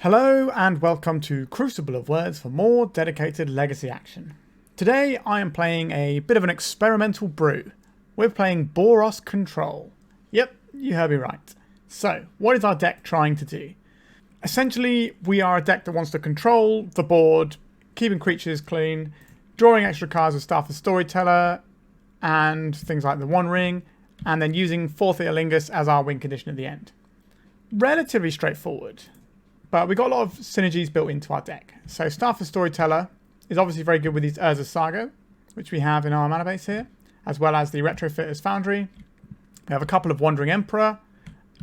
Hello and welcome to Crucible of Words for more dedicated legacy action. Today I am playing a bit of an experimental brew. We're playing Boros Control. Yep, you heard me right. So, what is our deck trying to do? Essentially, we are a deck that wants to control the board, keeping creatures clean, drawing extra cards with Staff of Storyteller, and things like the One Ring, and then using Forth Eorlingas as our win condition at the end. Relatively straightforward. But we've got a lot of synergies built into our deck. So Staff of Storyteller is obviously very good with these Urza Saga, which we have in our mana base here, as well as the Retrofitter Foundry. We have a couple of Wandering Emperor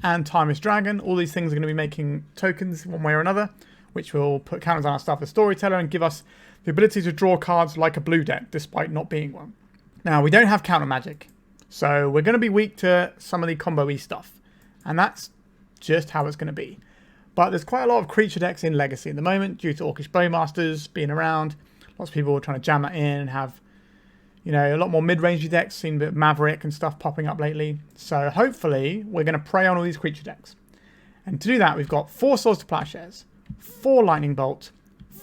and Timeless Dragon. All these things are going to be making tokens one way or another, which will put counters on our Staff of Storyteller and give us the ability to draw cards like a blue deck, despite not being one. Now, we don't have counter magic, so we're going to be weak to some of the combo-y stuff, and that's just how it's going to be. But there's quite a lot of creature decks in Legacy at the moment due to Orcish Bowmasters being around. Lots of people are trying to jam that in and have, you know, a lot more mid-rangey decks. Seen a bit of Maverick and stuff popping up lately. So hopefully we're going to prey on all these creature decks. And to do that, we've got 4 Swords to Plowshares, 4 Lightning Bolt,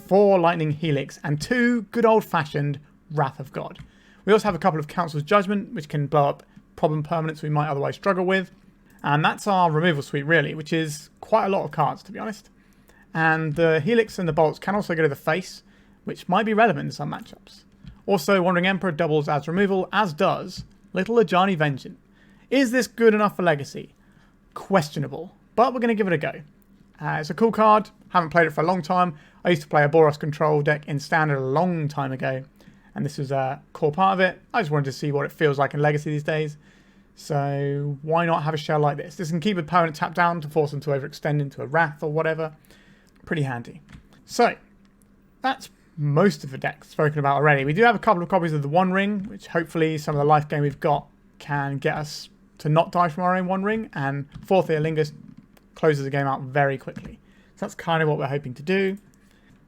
4 Lightning Helix, and 2 good old-fashioned Wrath of God. We also have a couple of Council's Judgment, which can blow up problem permanents we might otherwise struggle with. And that's our removal suite, really, which is quite a lot of cards, to be honest. And the Helix and the Bolts can also go to the face, which might be relevant in some matchups. Also, Wandering Emperor doubles as removal, as does Little Ajani Vengeant. Is this good enough for Legacy? Questionable, but we're going to give it a go. It's a cool card. Haven't played it for a long time. I used to play a Boros Control deck in Standard a long time ago, and this was a core part of it. I just wanted to see what it feels like in Legacy these days. So why not have a shell like this? This can keep an opponent tapped down to force them to overextend into a Wrath or whatever. Pretty handy. So that's most of the deck spoken about already. We do have a couple of copies of the One Ring, which hopefully some of the life gain we've got can get us to not die from our own One Ring. And Forth Eorlingas closes the game out very quickly. So that's kind of what we're hoping to do.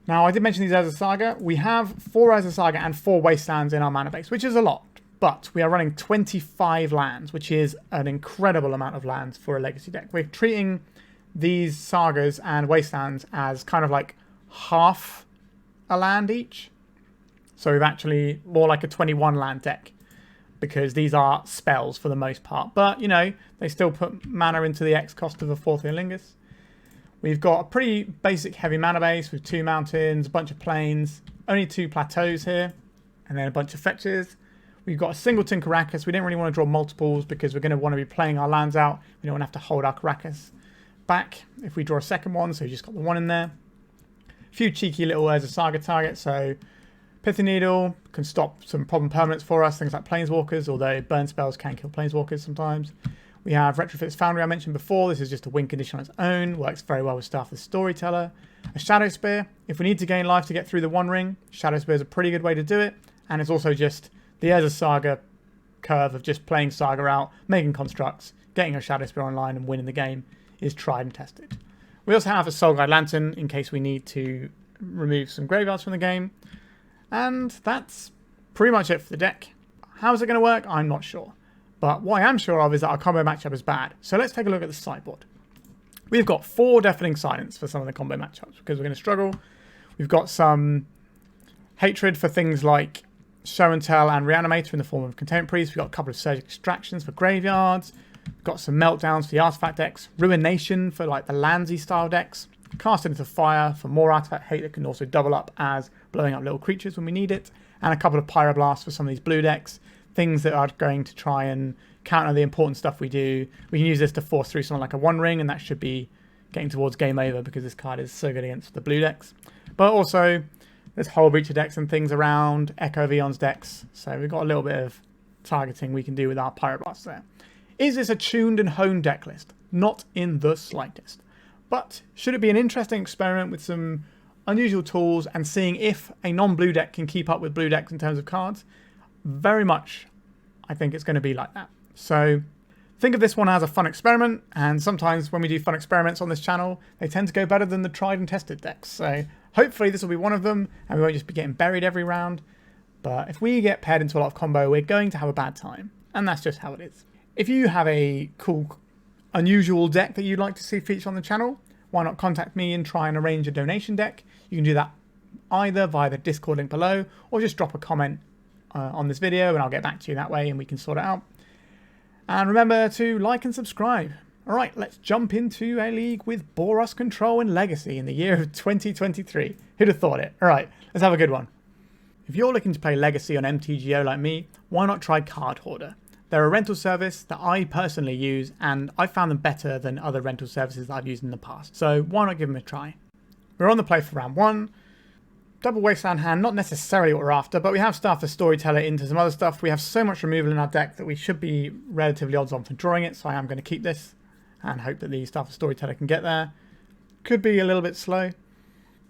Now, I did mention these Urza Saga. We have 4 Urza Saga and 4 Wastelands in our mana base, which is a lot. But we are running 25 lands, which is an incredible amount of lands for a Legacy deck. We're treating these Sagas and Wastelands as kind of like half a land each. So we've actually more like a 21 land deck, because these are spells for the most part. But, you know, they still put mana into the X cost of a Forth Eorlingas. We've got a pretty basic heavy mana base with 2 mountains, a bunch of plains, only 2 plateaus here, and then a bunch of fetches. We've got a singleton Karakas. We don't really want to draw multiples because we're going to want to be playing our lands out. We don't want to have to hold our Karakas back if we draw a second one, so we just got the 1 in there. A few cheeky little Urza Saga targets, so Pithing Needle can stop some problem permanents for us, things like Planeswalkers, although burn spells can kill Planeswalkers sometimes. We have Retrofitter Foundry I mentioned before. This is just a win condition on its own, works very well with Staff of Storyteller. A Shadowspear, if we need to gain life to get through the One Ring, Shadowspear is a pretty good way to do it, and it's also just the Urza Saga curve of just playing Saga out, making constructs, getting a Shadowspear online and winning the game is tried and tested. We also have a Soul Guide Lantern in case we need to remove some graveyards from the game. And that's pretty much it for the deck. How is it going to work? I'm not sure. But what I am sure of is that our combo matchup is bad. So let's take a look at the sideboard. We've got 4 Deafening Silence for some of the combo matchups because we're going to struggle. We've got some hatred for things like Show and Tell and Reanimator in the form of Containment Priest. We've got a couple of Surgical Extractions for graveyards. We've got some Meltdowns for the artifact decks. Ruination for like the Landsy style decks. Cast into Fire for more artifact hate that can also double up as blowing up little creatures when we need it. And a couple of Pyroblasts for some of these blue decks. Things that are going to try and counter the important stuff we do. We can use this to force through something like a One Ring, and that should be getting towards game over because this card is so good against the blue decks. But also, there's Whole Breacher decks and things around Echo of Eon's decks. So we've got a little bit of targeting we can do with our Pyroblasts there. Is this a tuned and honed deck list? Not in the slightest. But should it be an interesting experiment with some unusual tools and seeing if a non-blue deck can keep up with blue decks in terms of cards? Very much, I think it's going to be like that. So think of this one as a fun experiment, and sometimes when we do fun experiments on this channel, they tend to go better than the tried and tested decks. So hopefully this will be one of them, and we won't just be getting buried every round. But if we get paired into a lot of combo, we're going to have a bad time, and that's just how it is. If you have a cool, unusual deck that you'd like to see featured on the channel, why not contact me and try and arrange a donation deck? You can do that either via the Discord link below, or just drop a comment on this video and I'll get back to you that way and we can sort it out. And remember to like and subscribe. Alright, let's jump into a league with Boros Control and Legacy in the year of 2023. Who'd have thought it? Alright, let's have a good one. If you're looking to play Legacy on MTGO like me, why not try Card Hoarder? They're a rental service that I personally use, and I found them better than other rental services that I've used in the past. So why not give them a try? We're on the play for round 1. Double Wasteland hand, not necessarily what we're after, but we have stuff the Storyteller into some other stuff. We have so much removal in our deck that we should be relatively odds on for drawing it, so I am going to keep this and hope that the stuff the Storyteller can get there. Could be a little bit slow.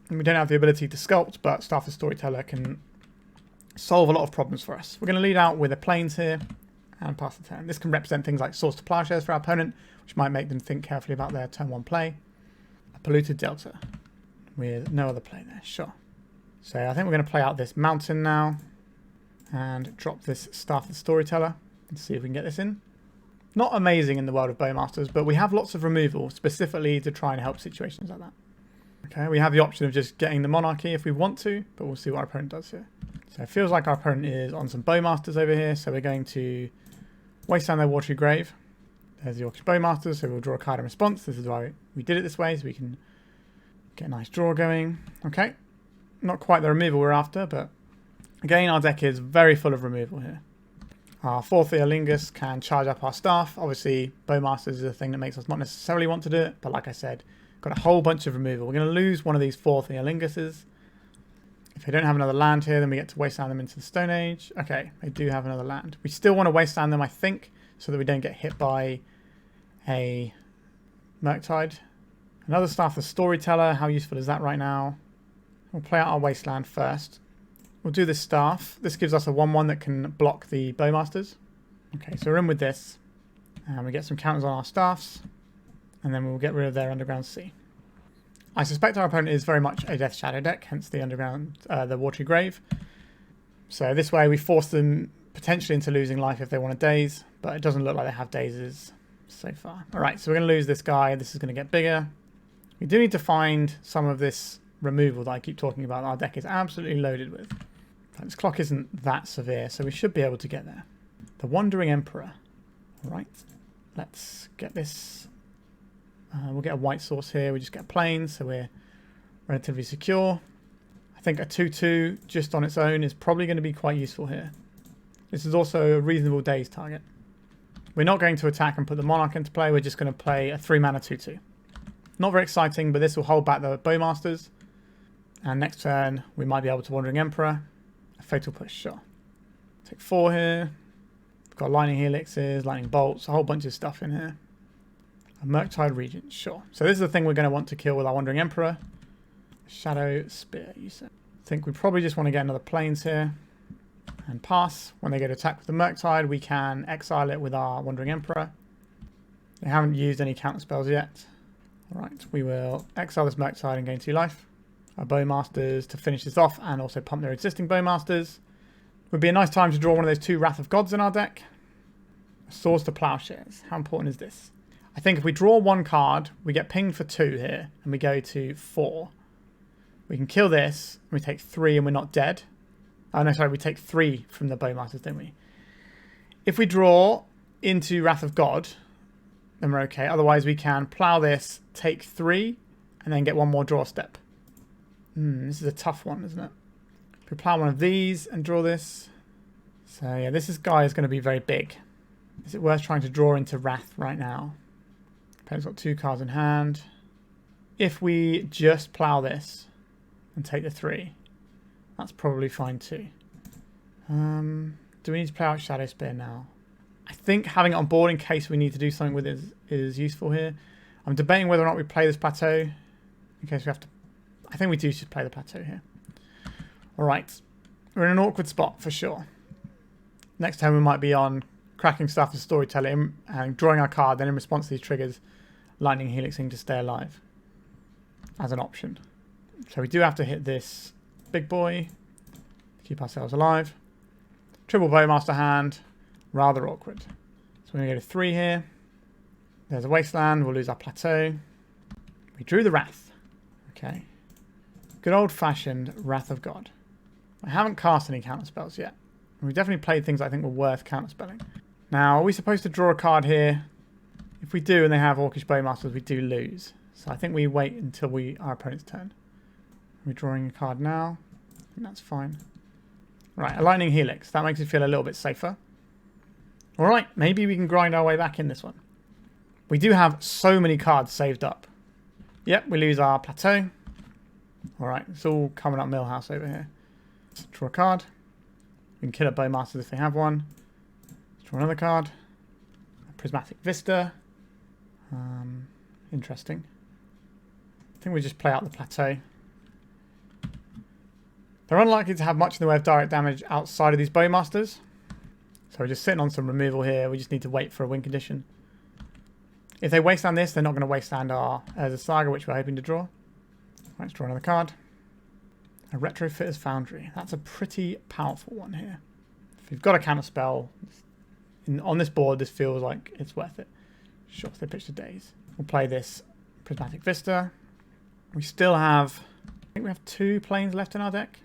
And we don't have the ability to sculpt, but stuff the Storyteller can solve a lot of problems for us. We're going to lead out with a Plains here and pass the turn. This can represent things like Source to Plowshares for our opponent, which might make them think carefully about their turn 1 play. A Polluted Delta with no other play there, sure. So I think we're going to play out this Mountain now and drop this Staff the Storyteller and see if we can get this in. Not amazing in the world of Bowmasters, but we have lots of removal specifically to try and help situations like that. Okay, we have the option of just getting the Monarchy if we want to, but we'll see what our opponent does here. So it feels like our opponent is on some Bowmasters over here, so we're going to Wasteland their Watery Grave. There's the Orcish Bowmasters, so we'll draw a card in response. This is why we did it this way, so we can get a nice draw going. Okay, not quite the removal we're after, but again, our deck is very full of removal here. Our Forth Eorlingas can charge up our staff. Obviously, Bowmasters is a thing that makes us not necessarily want to do it, but like I said, got a whole bunch of removal. We're going to lose one of these Forth Eorlingases. If they don't have another land here, then we get to Wasteland them into the Stone Age. Okay, they do have another land. We still want to Wasteland them, I think, so that we don't get hit by a Murktide. Another Staff, the Storyteller. How useful is that right now? We'll play out our Wasteland first. We'll do this Staff. This gives us a 1-1 that can block the Bowmasters. Okay, so we're in with this. And we get some counters on our Staffs. And then we'll get rid of their Underground Sea. I suspect our opponent is very much a Death Shadow deck, hence the the Watery Grave. So this way we force them potentially into losing life if they want a daze, but it doesn't look like they have dazes so far. Alright, so we're going to lose this guy. This is going to get bigger. We do need to find some of this removal that I keep talking about. Our deck is absolutely loaded with. This clock isn't that severe, so we should be able to get there. The Wandering Emperor. Alright, let's get this. We'll get a white source here. We just get plains, so we're relatively secure. I think a 2-2 just on its own is probably going to be quite useful here. This is also a reasonable daze target. We're not going to attack and put the Monarch into play. We're just going to play a 3-mana 2-2. Not very exciting, but this will hold back the Bowmasters. And next turn, we might be able to Wandering Emperor. A Fatal Push, sure. Take 4 here. We've got Lightning Helixes, Lightning Bolts, a whole bunch of stuff in here. A Murktide Regent, sure. So this is the thing we're going to want to kill with our Wandering Emperor. Shadowspear, you said. I think we probably just want to get another Plains here. And pass. When they go to attack with the Murktide, we can exile it with our Wandering Emperor. They haven't used any counter spells yet. Alright, we will exile this Murktide and gain 2 life. Our Bowmasters to finish this off and also pump their existing Bowmasters. Would be a nice time to draw one of those 2 Wrath of Gods in our deck. A Swords to Plowshares. How important is this? I think if we draw 1 card, we get pinged for 2 here, and we go to 4. We can kill this, and we take 3 and we're not dead. Oh no, sorry, we take 3 from the Bowmasters, don't we? If we draw into Wrath of God, then we're okay. Otherwise we can plow this, take 3, and then get 1 more draw step. This is a tough one, isn't it? If we plow one of these and draw this. So yeah, guy is going to be very big. Is it worth trying to draw into Wrath right now? Opponent's got 2 cards in hand. If we just plow this and take the 3, that's probably fine too. Do we need to play out Shadowspear now? I think having it on board in case we need to do something with it is useful here. I'm debating whether or not we play this Plateau in case we have to. I think we do should play the Plateau here. Alright, we're in an awkward spot for sure. Next time we might be on cracking stuff as Storyteller and drawing our card, then in response to these triggers, Lightning Helixing to stay alive as an option. So we do have to hit this big boy to keep ourselves alive. Triple Bowmaster hand, rather awkward. So we're going to go to 3 here. There's a Wasteland, we'll lose our Plateau. We drew the Wrath. Okay. Good old-fashioned Wrath of God. I haven't cast any counterspells yet. We've definitely played things I think were worth counterspelling. Now, are we supposed to draw a card here? If we do and they have Orcish Bowmasters, we do lose. So I think we wait until our opponent's turn. We're drawing a card now. I think that's fine. Right, a Lightning Helix. That makes it feel a little bit safer. Alright, maybe we can grind our way back in this one. We do have so many cards saved up. Yep, we lose our Plateau. Alright, it's all coming up Millhouse over here. Let's draw a card. We can kill a Bowmasters if they have one. Let's draw another card. A Prismatic Vista. Interesting. I think we just play out the Plateau. They're unlikely to have much in the way of direct damage outside of these Bowmasters. So we're just sitting on some removal here. We just need to wait for a win condition. If they wasteland this, they're not going to wasteland our Urza Saga, which we're hoping to draw. Let's draw another card. A Retrofitter Foundry. That's a pretty powerful one here. If you've got a counter spell on this board, this feels like it's worth it. Sure, if they pitch the days. We'll play this Prismatic Vista. We still have, I think we have 2 planes left in our deck.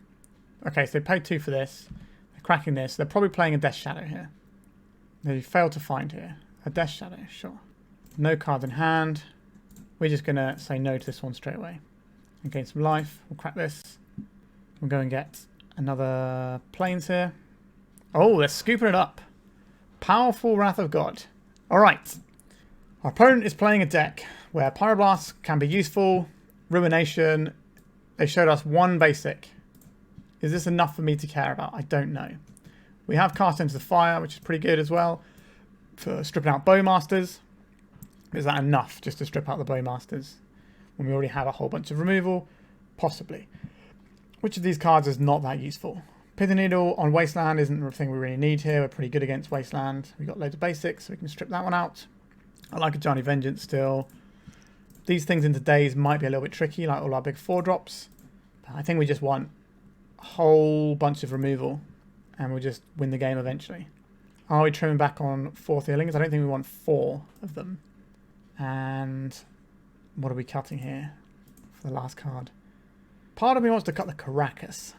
Okay, so they paid 2 for this. They're cracking this. They're probably playing a Death Shadow here. They failed to find here. A Death Shadow, sure. No cards in hand. We're just going to say no to this one straight away. And gain some life. We'll crack this. We'll go and get another planes here. Oh, they're scooping it up. Powerful Wrath of God. Alright. Our opponent is playing a deck where Pyroblast can be useful. Ruination. They showed us 1 basic. Is this enough for me to care about? I don't know. We have Cast Into the Fire, which is pretty good as well. For stripping out Bowmasters. Is that enough just to strip out the Bowmasters? When we already have a whole bunch of removal? Possibly. Which of these cards is not that useful? Pithing Needle on Wasteland isn't the thing we really need here. We're pretty good against Wasteland. We've got loads of basics, so we can strip that one out. I like Ajani Vengeant still. These things into days might be a little bit tricky, like all our big 4-drops. But I think we just want a whole bunch of removal, and we'll just win the game eventually. Are we trimming back on Forth Eorlingas? I don't think we want 4 of them. And what are we cutting here for the last card? Part of me wants to cut the Karakas.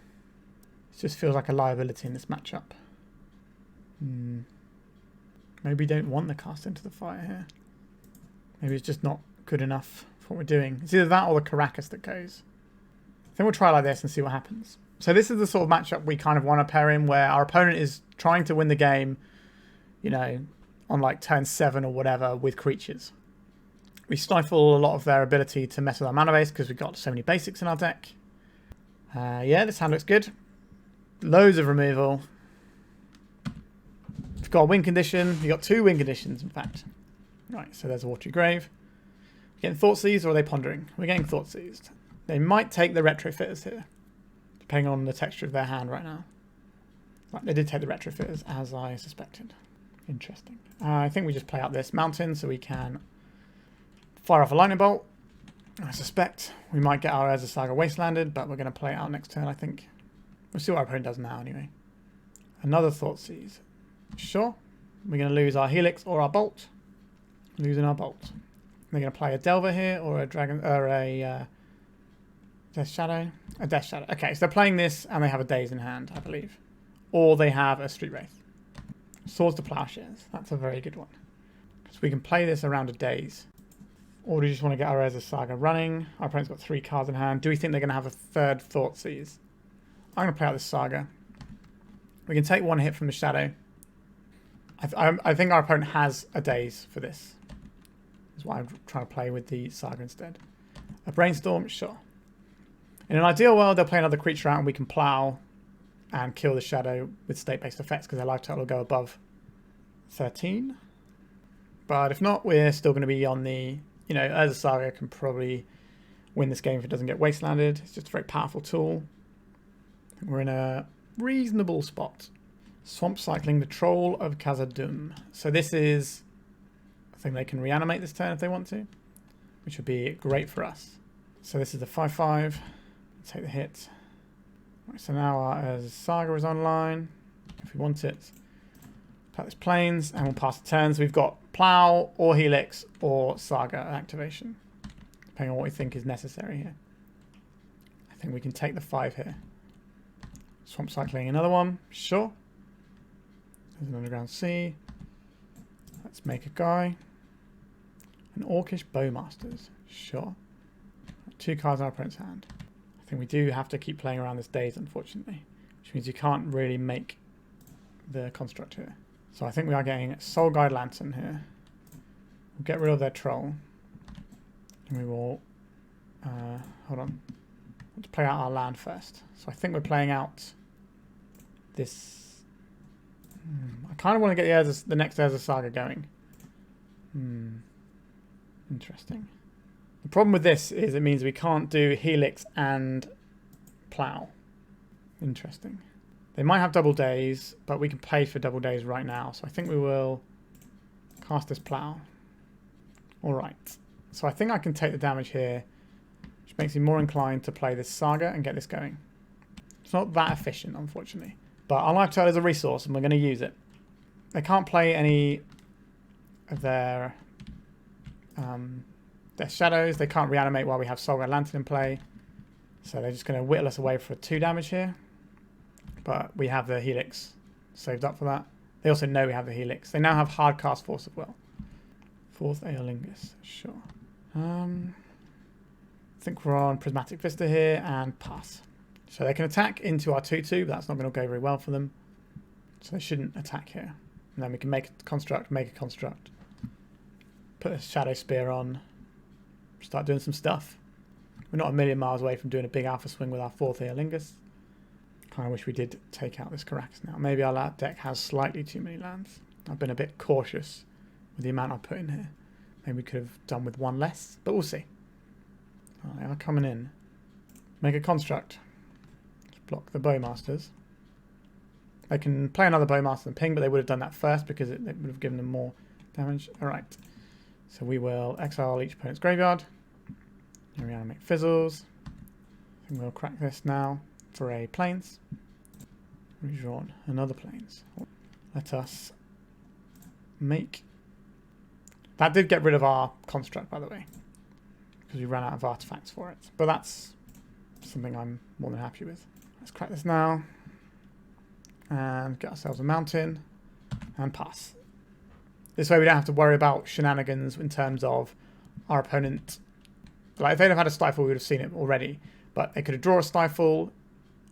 It just feels like a liability in this matchup. Maybe we don't want the Cast Into the Fire here. Maybe it's just not good enough for what we're doing. It's either that or the Karakas that goes. I think we'll try like this and see what happens. So this is the sort of matchup we kind of want to pair in, where our opponent is trying to win the game, you know, on like turn 7 or whatever with creatures. We stifle a lot of their ability to mess with our mana base because we've got so many basics in our deck. Yeah, this hand looks good. Loads of removal. We've got a win condition. We've got 2 win conditions, in fact. Right, so there's a Watery Grave. We're getting Thoughtseized, or are they pondering? We're getting Thoughtseized. They might take the Retrofitters here, depending on the texture of their hand right now. Right, they did take the Retrofitters, as I suspected. Interesting. I think we just play out this mountain so we can fire off a Lightning Bolt. I suspect we might get our Urza Saga Wastelanded, but we're going to play it out next turn, I think. We'll see what our opponent does now, anyway. Another Thoughtseize. Sure. We're going to lose our Helix or our Bolt. Losing our Bolt. They're going to play a Delver here or a Dragon, or a Death Shadow. A Death Shadow. Okay, so they're playing this and they have a Daze in hand, I believe. Or they have a Street Wraith. Swords to Plowshares. That's a very good one. So we can play this around a Daze. Or do you just want to get our Urza Saga running? Our opponent's got 3 cards in hand. Do we think they're going to have a 3rd Thoughtseize? I'm going to play out this Saga. We can take 1 hit from the Shadow. I think our opponent has a Daze for this. That's why I'm trying to play with the Saga instead. A Brainstorm? Sure. In an ideal world, they'll play another creature out and we can plow and kill the Shadow with state-based effects because their life total will go above 13. But if not, we're still going to be on the... You know, Urza Saga can probably win this game if it doesn't get wastelanded. It's just a very powerful tool. I think we're in a reasonable spot. Swamp Cycling the Troll of Khazad-dûm. So this is... I think they can reanimate this turn if they want to, which would be great for us. So this is a 5/5. Take the hit. Right, so now our Urza Saga is online. If we want it, play this planes, and we'll pass the turns. We've got Plow or Helix or Saga activation. depending on what we think is necessary here. I think we can take the 5 here. Swamp cycling another one, sure. There's an underground sea. Let's make a guy. An Orcish Bowmasters, sure. 2 cards in our opponent's hand. I think we do have to keep playing around this daze, unfortunately, which means you can't really make the construct here. So I think we are getting Soul Guide Lantern here. We'll get rid of their troll. And we will... hold on. Let's play out our land first. So I think we're playing out this... I kind of want to get the next Urza Saga going. Interesting. The problem with this is it means we can't do Helix and Plow. Interesting. They might have double days, but we can pay for double days right now. So I think we will cast this Plow. Alright. So I think I can take the damage here, which makes me more inclined to play this Saga and get this going. It's not that efficient, unfortunately. But our Lifetale is a resource and we're going to use it. They can't play any of their shadows. They can't reanimate while we have Soul Guide Lantern in play. So they're just going to whittle us away for 2 damage here. But we have the Helix saved up for that. They also know we have the Helix. They now have hard cast Force of Will. Forth Eorlingas, sure. I think we're on Prismatic Vista here and pass. So they can attack into our 2-2, but that's not going to go very well for them. So they shouldn't attack here. And then we can make a construct, put a Shadowspear on, start doing some stuff. We're not a million miles away from doing a big alpha swing with our Forth Eorlingas. Kind of wish we did take out this Karakas now. Maybe our deck has slightly too many lands. I've been a bit cautious with the amount I put in here. Maybe we could have done with 1 less, but we'll see. Oh, they are coming in. Make a construct. Just block the Bowmasters. They can play another Bowmaster and ping, but they would have done that first because it would have given them more damage. Alright. So we will exile each opponent's graveyard. Here we are, make fizzles. I think we'll crack this now for a plains. Redrawn another plains. Let us make... That did get rid of our construct, by the way, because we ran out of artifacts for it. But that's something I'm more than happy with. Let's crack this now. And get ourselves a mountain. And pass. This way we don't have to worry about shenanigans in terms of our opponent. Like, if they'd have had a Stifle, we would have seen it already. But they could have drawn a Stifle,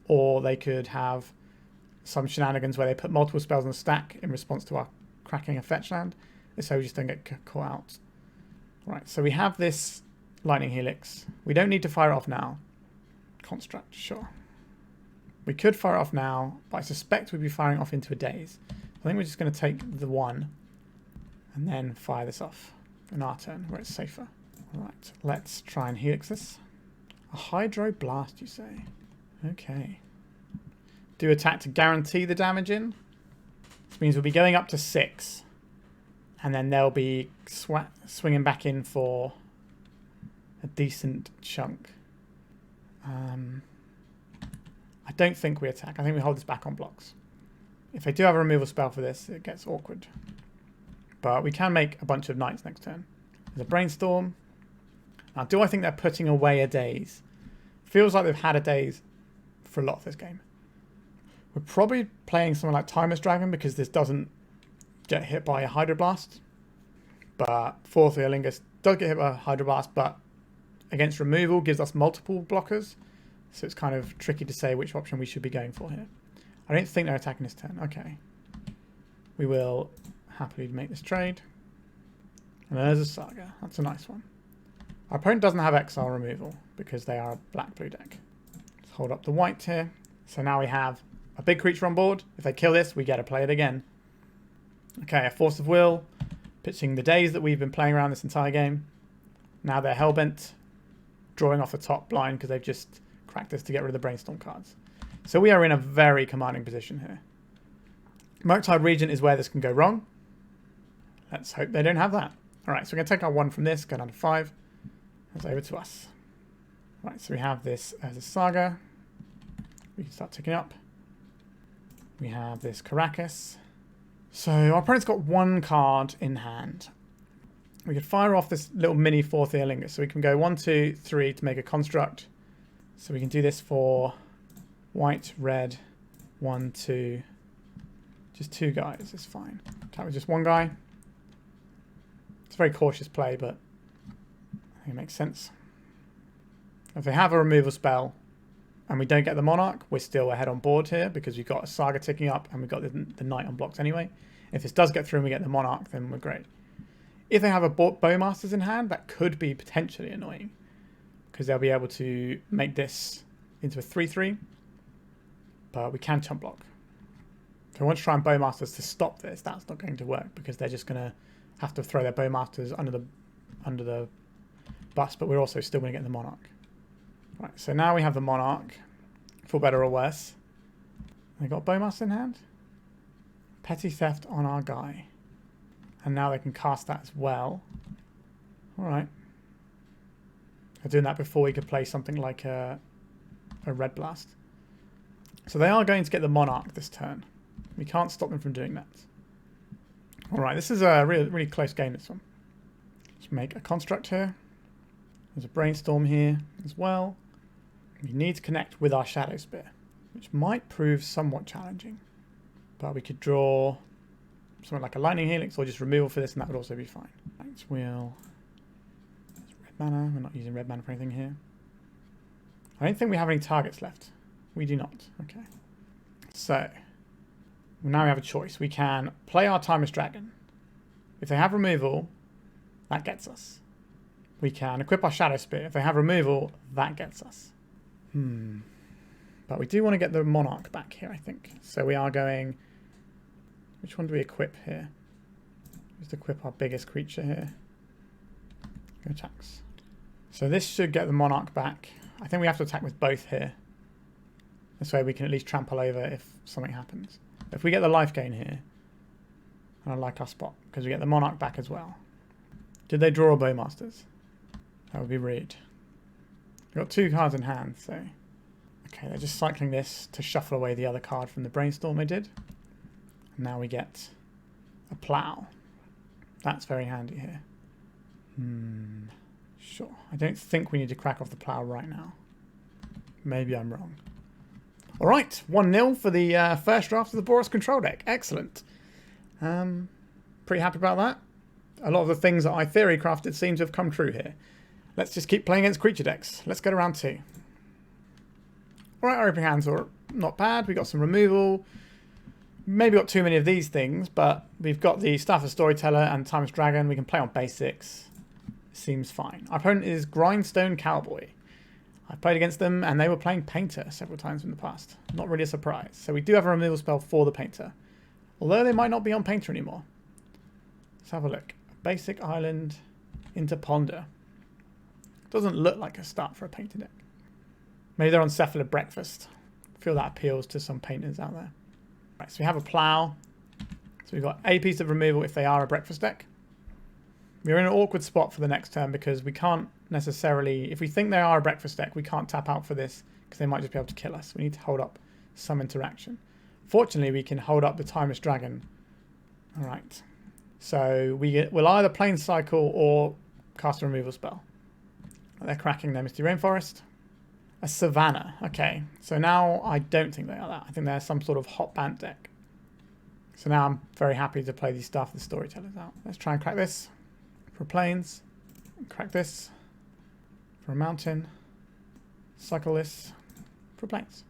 or they could have some shenanigans where they put multiple spells on the stack in response to our cracking a fetch land. So we just don't get caught out. Right, so we have this Lightning Helix. We don't need to fire it off now. Construct, sure. We could fire it off now, but I suspect we'd be firing off into a daze. I think we're just going to take the 1 and then fire this off in our turn where it's safer. Alright, let's try and Helix this. A Hydro Blast, you say? Okay. Do attack to guarantee the damage in. This means we'll be going up to 6. And then they'll be swinging back in for a decent chunk. I don't think we attack. I think we hold this back on blocks. If they do have a removal spell for this, it gets awkward. But we can make a bunch of knights next turn. There's a Brainstorm. Now, do I think they're putting away a daze? Feels like they've had a daze for a lot of this game. We're probably playing something like Timeless Dragon because this doesn't get hit by a Hydroblast. But Forth Eorlingas does get hit by a Hydroblast, but against removal gives us multiple blockers. So it's kind of tricky to say which option we should be going for here. I don't think they're attacking this turn. Okay. We will happily make this trade. And there's a Saga. That's a nice one. Our opponent doesn't have exile removal because they are a black-blue deck. Let's hold up the white here. So now we have a big creature on board. If they kill this, we get to play it again. Okay, a Force of Will. Pitching the days that we've been playing around this entire game. Now they're hellbent. Drawing off the top blind because they've just cracked this to get rid of the Brainstorm cards. So we are in a very commanding position here. Murktide Regent is where this can go wrong. Let's hope they don't have that. Alright, so we're going to take our 1 from this, go down to 5. That's over to us. Right, so we have this as a Saga. We can start ticking up. We have this Karakas. So our opponent's got 1 card in hand. We could fire off this little mini Forth Eorlingas. So we can go 1, 2, 3 to make a construct. So we can do this for white, red, 1, 2. Just 2 guys is fine. Attack with just 1 guy. It's a very cautious play, but I think it makes sense. If they have a removal spell and we don't get the Monarch, we're still ahead on board here because we've got a Saga ticking up and we've got the Knight on blocks anyway. If this does get through and we get the Monarch, then we're great. If they have a Bowmasters in hand, that could be potentially annoying because they'll be able to make this into a 3-3, but we can chump block. If I want to try and Bowmasters to stop this, that's not going to work because they're just going to have to throw their Bowmasters under the bus, but we're also still going to get the Monarch. Right, so now we have the Monarch, for better or worse. They got Bowmaster in hand. Petty Theft on our guy. And now they can cast that as well. Alright. They're doing that before we could play something like a Red Blast. So they are going to get the Monarch this turn. We can't stop them from doing that. Alright, this is a really close game, this one. Let's make a construct here. There's a brainstorm here as well. We need to connect with our Shadowspear, which might prove somewhat challenging. But we could draw something like a Lightning Helix or just removal for this, and that would also be fine. Right, we'll... There's red mana. We're not using red mana for anything here. I don't think we have any targets left. We do not. Okay. So, now we have a choice. We can play our Timeless Dragon. If they have removal, that gets us. We can equip our Shadowspear. If they have removal, that gets us. But we do want to get the Monarch back here, I think. So we are going... Which one do we equip here? Just equip our biggest creature here. Go attacks. So this should get the Monarch back. I think we have to attack with both here. This way we can at least trample over if something happens. If we get the life gain here, I like our spot, because we get the Monarch back as well. Did they draw a Bowmasters? That would be rude. We've got 2 cards in hand, so... Okay, they're just cycling this to shuffle away the other card from the brainstorm they did. And now we get a Plow. That's very handy here. Sure. I don't think we need to crack off the Plow right now. Maybe I'm wrong. Alright, 1-0 for the first draft of the Boros Control deck. Excellent. Pretty happy about that. A lot of the things that I theory crafted seem to have come true here. Let's just keep playing against creature decks. Let's go to round 2. Alright, our opening hands are not bad. We got some removal. Maybe got too many of these things, but we've got the Staff of Storyteller and Timeless Dragon. We can play on basics. Seems fine. Our opponent is Grindstone Cowboy. I've played against them, and they were playing Painter several times in the past. Not really a surprise. So we do have a removal spell for the Painter. Although they might not be on Painter anymore. Let's have a look. Basic Island into Ponder. Doesn't look like a start for a Painter deck. Maybe they're on Cephalid Breakfast. I feel that appeals to some painters out there. Right, so we have a Plow. So we've got a piece of removal if they are a Breakfast deck. We're in an awkward spot for the next turn because we can't necessarily... If we think they are a Breakfast deck, we can't tap out for this because they might just be able to kill us. We need to hold up some interaction. Fortunately, we can hold up the Timeless Dragon. Alright. So we'll either Plane Cycle or cast a removal spell. They're cracking their Misty Rainforest. A Savannah. Okay, so now I don't think they are that. I think they're some sort of hot band deck. So now I'm very happy to play these stuff the Storytellers out. Let's try and crack this for plains. Crack this for a mountain. Cycle this for plains.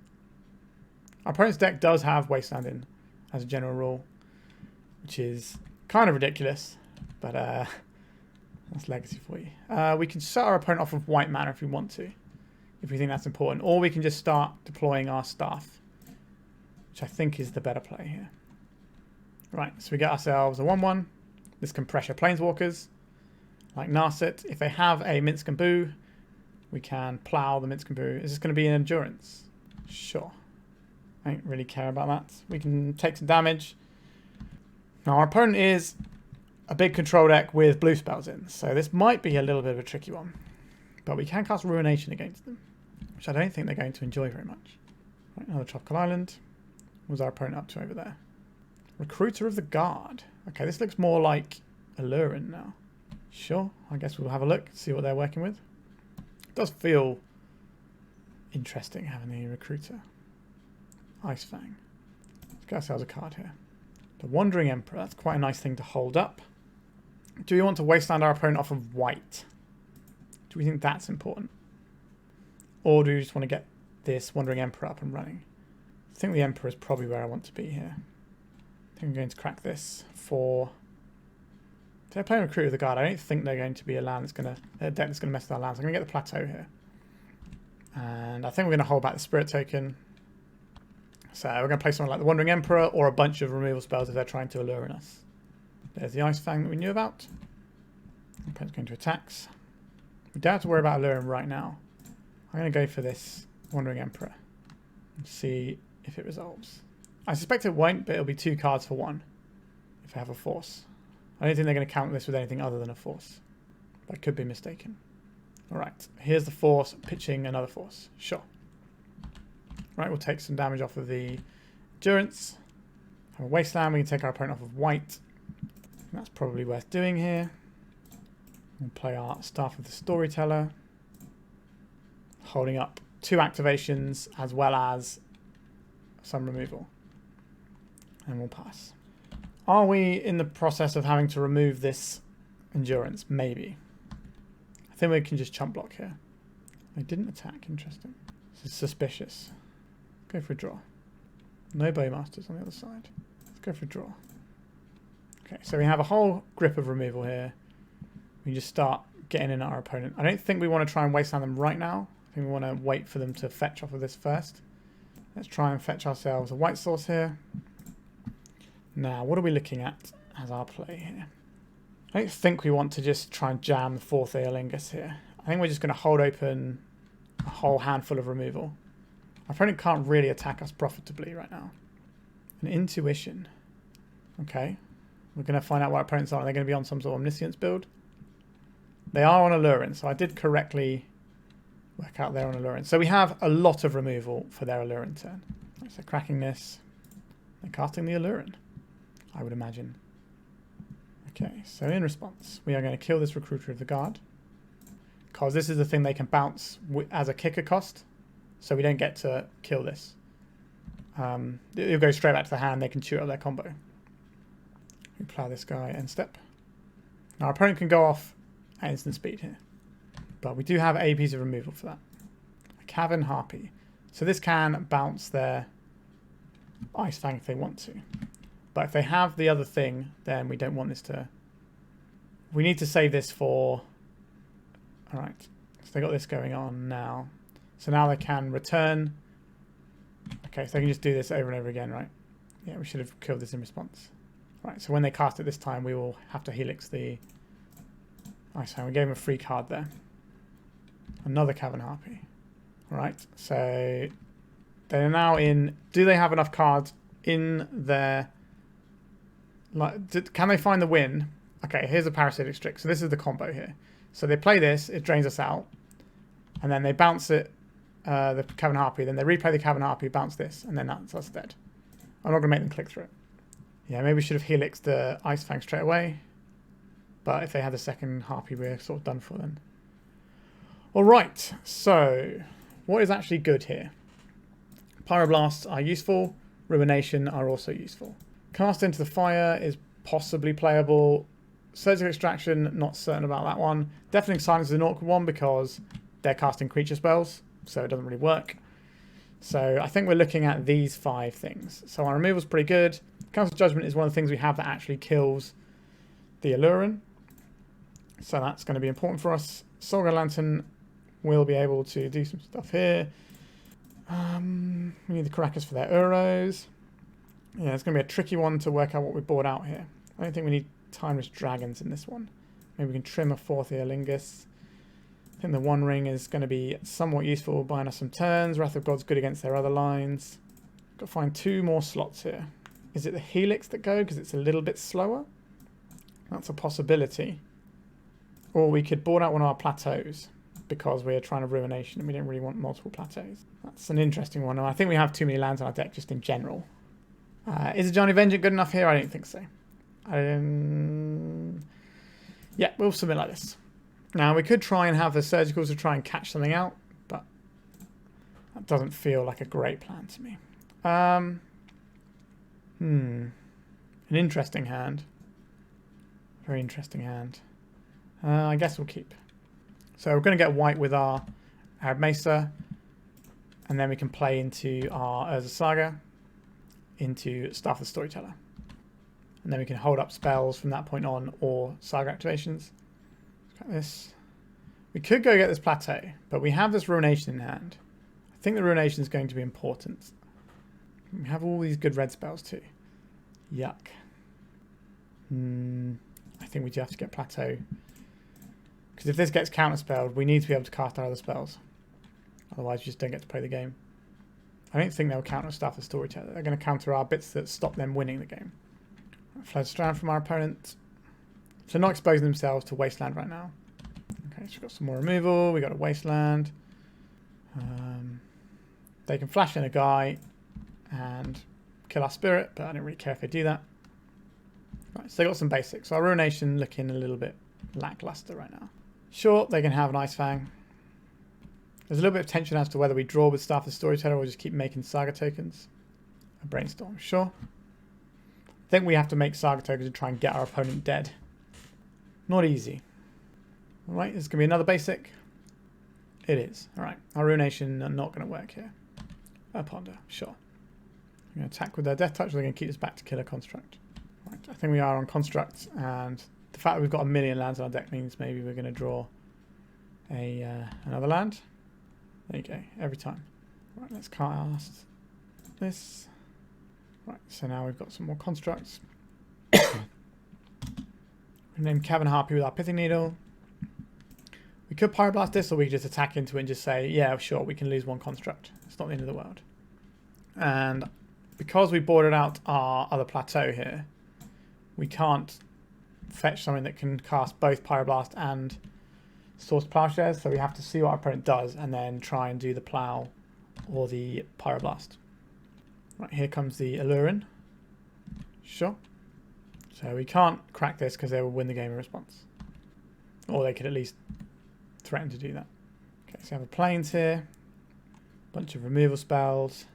Our opponent's deck does have Wasteland in as a general rule, which is kind of ridiculous, but that's legacy for you. We can set our opponent off with white mana if we want to, if we think that's important, or we can just start deploying our staff, which I think is the better play here. Right, so we get ourselves a 1-1. This can pressure Planeswalkers, like Narset. If they have a Minsk and Boo, we can plow the Minsk and Boo. Is this going to be an Endurance? Sure. I don't really care about that. We can take some damage. Now, our opponent is a big control deck with blue spells in, so this might be a little bit of a tricky one. But we can cast Ruination against them, which I don't think they're going to enjoy very much. Right, another Tropical Island. What was our opponent up to over there? Recruiter of the Guard. Okay, this looks more like Allurin now. Sure, I guess we'll have a look, see what they're working with. It does feel interesting having the recruiter. Ice Fang. Let's get ourselves a card here. The Wandering Emperor, that's quite a nice thing to hold up. Do we want to wasteland our opponent off of white? Do we think that's important? Or do we just want to get this Wandering Emperor up and running? I think the Emperor is probably where I want to be here. I think I'm going to crack this for... If they're playing Recruit of the Guard, I don't think they're going to be a land that's going to... a deck that's going to mess with our lands. I'm going to get the Plateau here. And I think we're going to hold back the Spirit token. So we're going to play something like the Wandering Emperor or a bunch of removal spells if they're trying to allure in us. There's the Ice Fang that we knew about. Opponent's going to attacks. We don't have to worry about alluring right now. I'm going to go for this Wandering Emperor and see if it resolves. I suspect it won't, but it'll be 2 cards for 1 if I have a force. I don't think they're going to counter this with anything other than a force. But I could be mistaken. Alright, here's the force pitching another force. Sure. Right, we'll take some damage off of the Endurance. Have a Wasteland, we can take our opponent off of white. That's probably worth doing here. We'll play our Staff of the Storyteller. Holding up 2 activations as well as some removal. And we'll pass. Are we in the process of having to remove this Endurance? Maybe. I think we can just chump block here. They didn't attack, interesting. This is suspicious. Go for a draw. No Bowmasters on the other side. Let's go for a draw. Okay, so we have a whole grip of removal here. We just start getting in at our opponent. I don't think we want to try and wasteland them right now. I think we want to wait for them to fetch off of this first. Let's try and fetch ourselves a white source here. Now, what are we looking at as our play here? I don't think we want to just try and jam the Forth Eorlingas here. I think we're just going to hold open a whole handful of removal. Our opponent can't really attack us profitably right now. An Intuition. Okay. We're going to find out what our opponents are. Are they going to be on some sort of Omniscience build? They are on Alluring, so I did correctly work out they're on Alluring. So we have a lot of removal for their Alluring turn. So cracking this. They're casting the Alluring, I would imagine. Okay, so in response, we are going to kill this Recruiter of the Guard. Because this is the thing they can bounce as a kicker cost. So we don't get to kill this. It'll go straight back to the hand. They can chew up their combo. We plow this guy end step. Now our opponent can go off at instant speed here. But we do have a piece of removal for that. A Cavern Harpy. So this can bounce their Ice Fang if they want to. But if they have the other thing, then we don't want this to... We need to save this for... Alright. So they got this going on now. So now they can return. Okay, so they can just do this over and over again, right? Yeah, we should have killed this in response. Right, so when they cast it this time, we will have to Helix the Ice Fang. We gave them a free card there. Another Cavern Harpy. Right, so they're now in... Do they have enough cards in their... Can they find the win? Okay, here's a Parasitic Strix. So this is the combo here. So they play this, it drains us out. And then they bounce it, the Cavern Harpy. Then they replay the Cavern Harpy, bounce this. And then that's us dead. I'm not going to make them click through it. Yeah, maybe we should have Helixed the Ice Fang straight away. But if they had the second Harpy, we're sort of done for then. Alright, so what is actually good here? Pyroblasts are useful. Ruination are also useful. Cast into the Fire is possibly playable. Surgical Extraction, not certain about that one. Definitely Silence is an awkward one because they're casting creature spells, so it doesn't really work. So I think we're looking at these 5 things. So our removal's pretty good. Council Judgment is one of the things we have that actually kills the Alluring. So that's going to be important for us. Saga Lantern will be able to do some stuff here. We need the Karakas for their Uros. Yeah, it's going to be a tricky one to work out what we bought out here. I don't think we need Timeless Dragons in this one. Maybe we can trim a Forth Eorlingas. I think the One Ring is going to be somewhat useful, buying us some turns. Wrath of God's good against their other lines. Got to find 2 more slots here. Is it the Helix that go because it's a little bit slower? That's a possibility. Or we could board out one of our Plateaus because we're trying to Ruination and we don't really want multiple Plateaus. That's an interesting one. And I think we have too many lands on our deck just in general. Is Ajani Vengeant good enough here? I don't think so. Yeah, Yeah, we'll submit like this. Now, we could try and have the surgicals to try and catch something out, but that doesn't feel like a great plan to me. An interesting hand. Very interesting hand. I guess we'll keep. So we're going to get white with our Arid Mesa, and then we can play into our Urza Saga, into Staff the Storyteller. And then we can hold up spells from that point on, or Saga activations. Look at this. We could go get this Plateau, but we have this Ruination in hand. I think the Ruination is going to be important. We have all these good red spells too. Yuck. I think we do have to get Plateau. Because if this gets counterspelled, we need to be able to cast our other spells. Otherwise, we just don't get to play the game. I don't think they'll counter Staff the Storyteller. They're going to counter our bits that stop them winning the game. Fled Strand from our opponent. So not exposing themselves to Wasteland right now. Okay, so we've got some more removal. We've got a Wasteland. They can flash in a guy and kill our spirit, but I don't really care if they do that. Right, so they got some basics. Our Ruination looking a little bit lackluster right now. Sure, they can have an Ice Fang. There's a little bit of tension as to whether we draw with Staff the Storyteller or just keep making Saga tokens. A Brainstorm, sure. I think we have to make Saga tokens to try and get our opponent dead. Not easy. Alright, this is going to be another basic. It is. Alright, our Ruination are not going to work here. A Ponder, sure. I'm going to attack with their Death Touch, or they're going to keep us back to kill a Construct. Right, I think we are on Construct, and the fact that we've got a million lands on our deck means maybe we're going to draw another land. There you go, every time. Right, let's cast this. Right, so now we've got some more constructs. We name Cavern Harpy with our Pithing Needle. We could Pyroblast this, or we could just attack into it and just say, yeah, sure, we can lose one construct. It's not the end of the world. And because we boarded out our other Plateau here, we can't fetch something that can cast both Pyroblast and Source Plowshares, so we have to see what our opponent does and then try and do the Plow or the Pyroblast. Right, here comes the Allurin. Sure. So we can't crack this because they will win the game in response. Or they could at least threaten to do that. Okay, so we have the Plains here. Bunch of removal spells.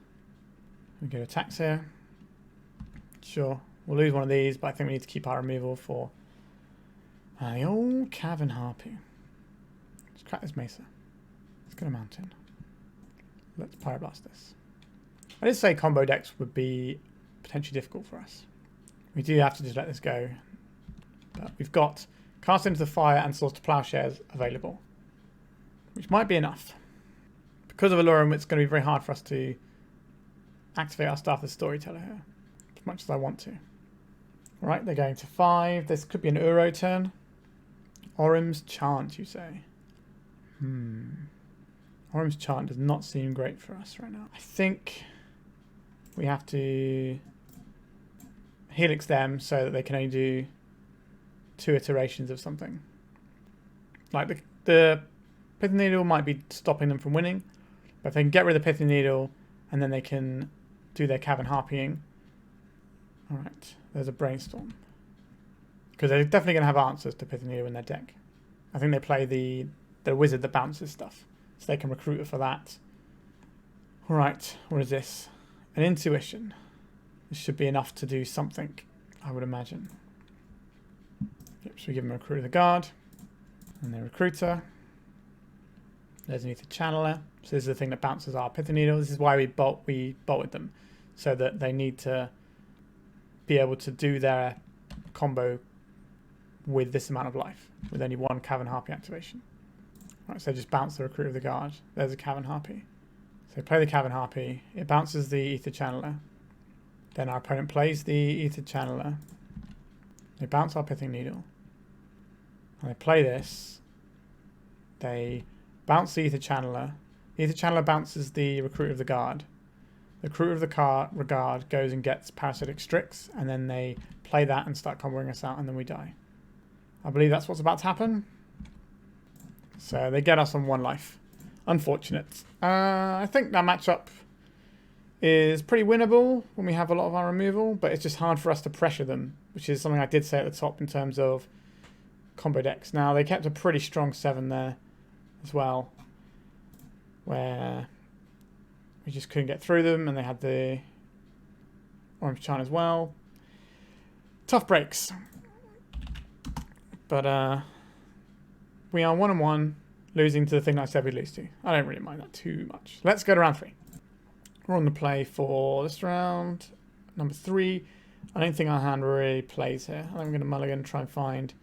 We go attacks here. Sure. We'll lose one of these, but I think we need to keep our removal for the old Cavern Harpy. Let's crack this Mesa. Let's get a mountain. Let's Pyroblast this. I did say combo decks would be potentially difficult for us. We do have to just let this go. But we've got Cast into the Fire and Source to Plowshares available, which might be enough. Because of Allurin, it's going to be very hard for us to activate our Staff as Storyteller here, as much as I want to. Alright, they're going to 5. This could be an Uro turn. Orim's Chant, you say? Orim's Chant does not seem great for us right now. I think we have to Helix them so that they can only do 2 iterations of something. Like the Pithing Needle might be stopping them from winning, but if they can get rid of the Pithing Needle and then they can do their Cavern Harpying. Alright, there's a Brainstorm. Because they're definitely going to have answers to Pithing Needle in their deck. I think they play the wizard that bounces stuff, so they can recruit it for that. Alright, what is this? An Intuition. This should be enough to do something, I would imagine. Yep, so we give them a Recruiter of the Guard. And their Recruiter. There's an Ether Channeler. So this is the thing that bounces our Pithing Needle. This is why we bolted them. So that they need to be able to do their combo with this amount of life. With only one Cavern Harpy activation. Right, so just bounce the Recruiter of the Guard. There's a Cavern Harpy. So play the Cavern Harpy. It bounces the Ether Channeler. Then our opponent plays the Ether Channeler. They bounce our Pithing Needle. And they play this. They bounce the Ether Channeler. The Ether Channeler bounces the Recruiter of the Guard. The Recruiter of the Guard goes and gets Parasitic Strix, and then they play that and start comboing us out, and then we die. I believe that's what's about to happen. So they get us on 1 life. Unfortunate. I think that matchup is pretty winnable when we have a lot of our removal, but it's just hard for us to pressure them, which is something I did say at the top in terms of combo decks. Now, they kept a pretty strong 7 there as well, where we just couldn't get through them, and they had the orange chine as well. Tough breaks. But we are 1-1, losing to the thing I said we'd lose to. I don't really mind that too much. Let's go to round 3. We're on the play for this round. Number 3. I don't think our hand really plays here. I think I'm going to mulligan, try and find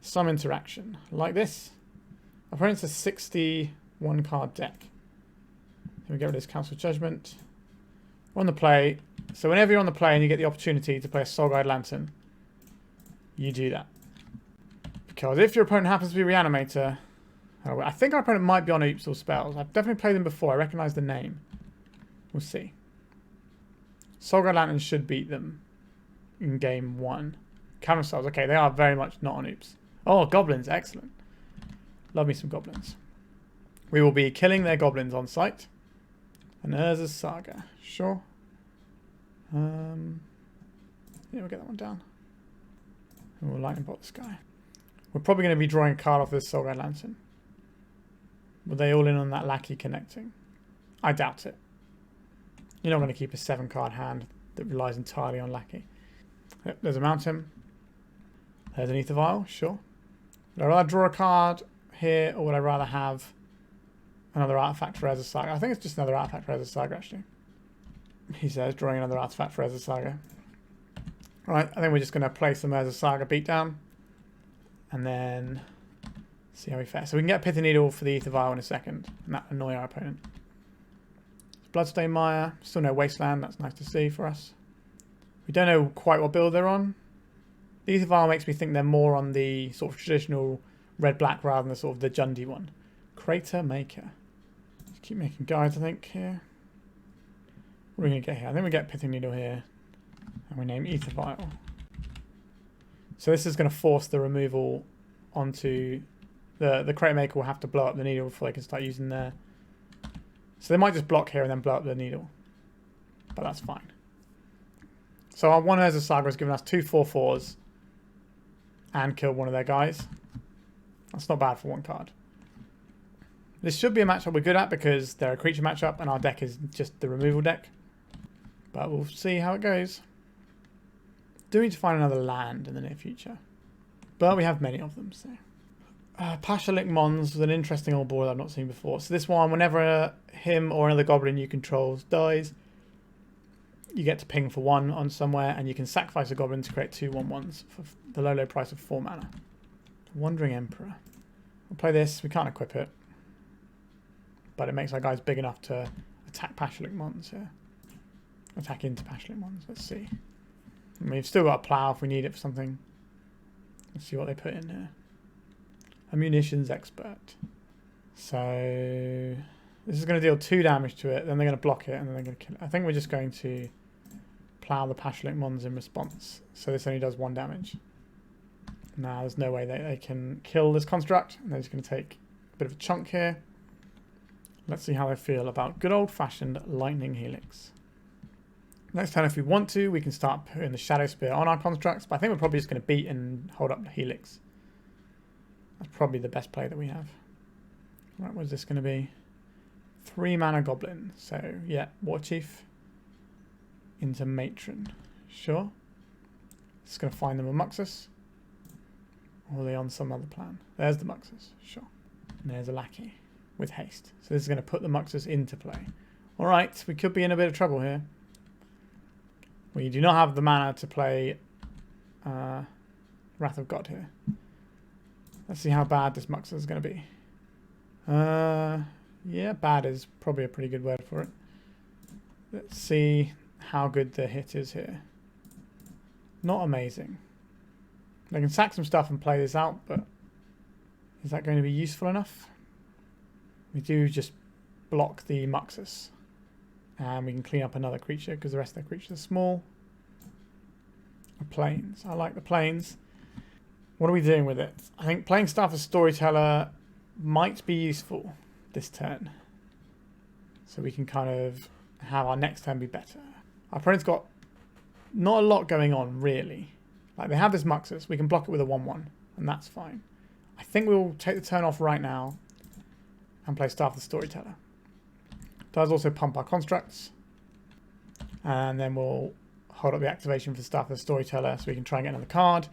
some interaction. Like this. Our opponent's a 61 card deck. Then we get rid of this Council Judgment. We're on the play. So whenever you're on the play and you get the opportunity to play a Soul Guide Lantern, you do that. Because if your opponent happens to be Reanimator, I think our opponent might be on Oops or Spells. I've definitely played them before. I recognise the name. We'll see. Soul Guide Lantern should beat them in game 1. Cavern Cells, okay, they are very much not on Oops. Oh, Goblins, excellent. Love me some Goblins. We will be killing their Goblins on sight. And Urza's Saga, sure. Yeah, we'll get that one down. And we'll lightning bolt this guy. We're probably going to be drawing a card off this Soul Guide Lantern. Were they all in on that Lackey connecting? I doubt it. You're not going to keep a 7-card hand that relies entirely on Lackey. Yep, there's a Mountain. There's an Ether Vial, sure. Would I rather draw a card here, or would I rather have another artifact for Urza Saga? I think it's just another artifact for Urza Saga, actually. He says, drawing another artifact for Urza Saga. Alright, I think we're just going to play some Urza Saga beatdown. And then see how we fare. So we can get Pithing Needle for the Ether Vial in a second. And that annoy our opponent. Bloodstained Mire. Still no Wasteland. That's nice to see for us. We don't know quite what build they're on. The Ether Vial makes me think they're more on the sort of traditional red-black rather than the sort of the Jundy one. Crater Maker. Just keep making guides, I think, here. What are we going to get here? I think we get Pithing Needle here. And we name Ether Vial. So this is going to force the removal onto the Crater Maker will have to blow up the needle before they can start using their... So they might just block here and then blow up the needle. But that's fine. So our one Urza Saga has given us 2 4/4s and killed one of their guys. That's not bad for 1 card. This should be a matchup we're good at because they're a creature matchup and our deck is just the removal deck. But we'll see how it goes. Do need to find another land in the near future. But we have many of them, so... Pashalik Mons was an interesting old board I've not seen before. So this one, whenever him or another goblin you control dies, you get to ping for 1 on somewhere, and you can sacrifice a goblin to create 2 1/1s for the low price of 4 mana. Wandering Emperor. We'll play this. We can't equip it. But it makes our guys big enough to attack Pashalik Mons here. Attack into Pashalik Mons. Let's see. And we've still got a plow if we need it for something. Let's see what they put in here. A munitions expert. So this is going to deal 2 damage to it, then they're going to block it, and then they're going to kill it. I think we're just going to plow the Pashalik Mons in response. So this only does 1 damage. Now there's no way they can kill this construct, and they're just going to take a bit of a chunk here. Let's see how they feel about good old-fashioned Lightning Helix. Next turn, if we want to, we can start putting the Shadowspear on our constructs, but I think we're probably just going to beat and hold up the Helix. That's probably the best play that we have. Right, what's this going to be? 3 mana Goblin. So, yeah, Water Chief into Matron. Sure. It's going to find them a Muxus. Or are they on some other plan? There's the Muxus. Sure. And there's a Lackey with haste. So this is going to put the Muxus into play. Alright, we could be in a bit of trouble here. We do not have the mana to play Wrath of God here. Let's see how bad this Muxus is going to be. Yeah, bad is probably a pretty good word for it. Let's see how good the hit is here. Not amazing. They can sack some stuff and play this out, but is that going to be useful enough? We do just block the Muxus. And we can clean up another creature because the rest of their creatures are small. Plains. I like the plains. What are we doing with it? I think playing stuff as Storyteller might be useful this turn. So we can kind of have our next turn be better. Our opponent's got not a lot going on, really. Like, they have this Muxus. We can block it with a 1/1, and that's fine. I think we'll take the turn off right now and play Staff the Storyteller. Does also pump our constructs. And then we'll hold up the activation for Staff the Storyteller so we can try and get another card.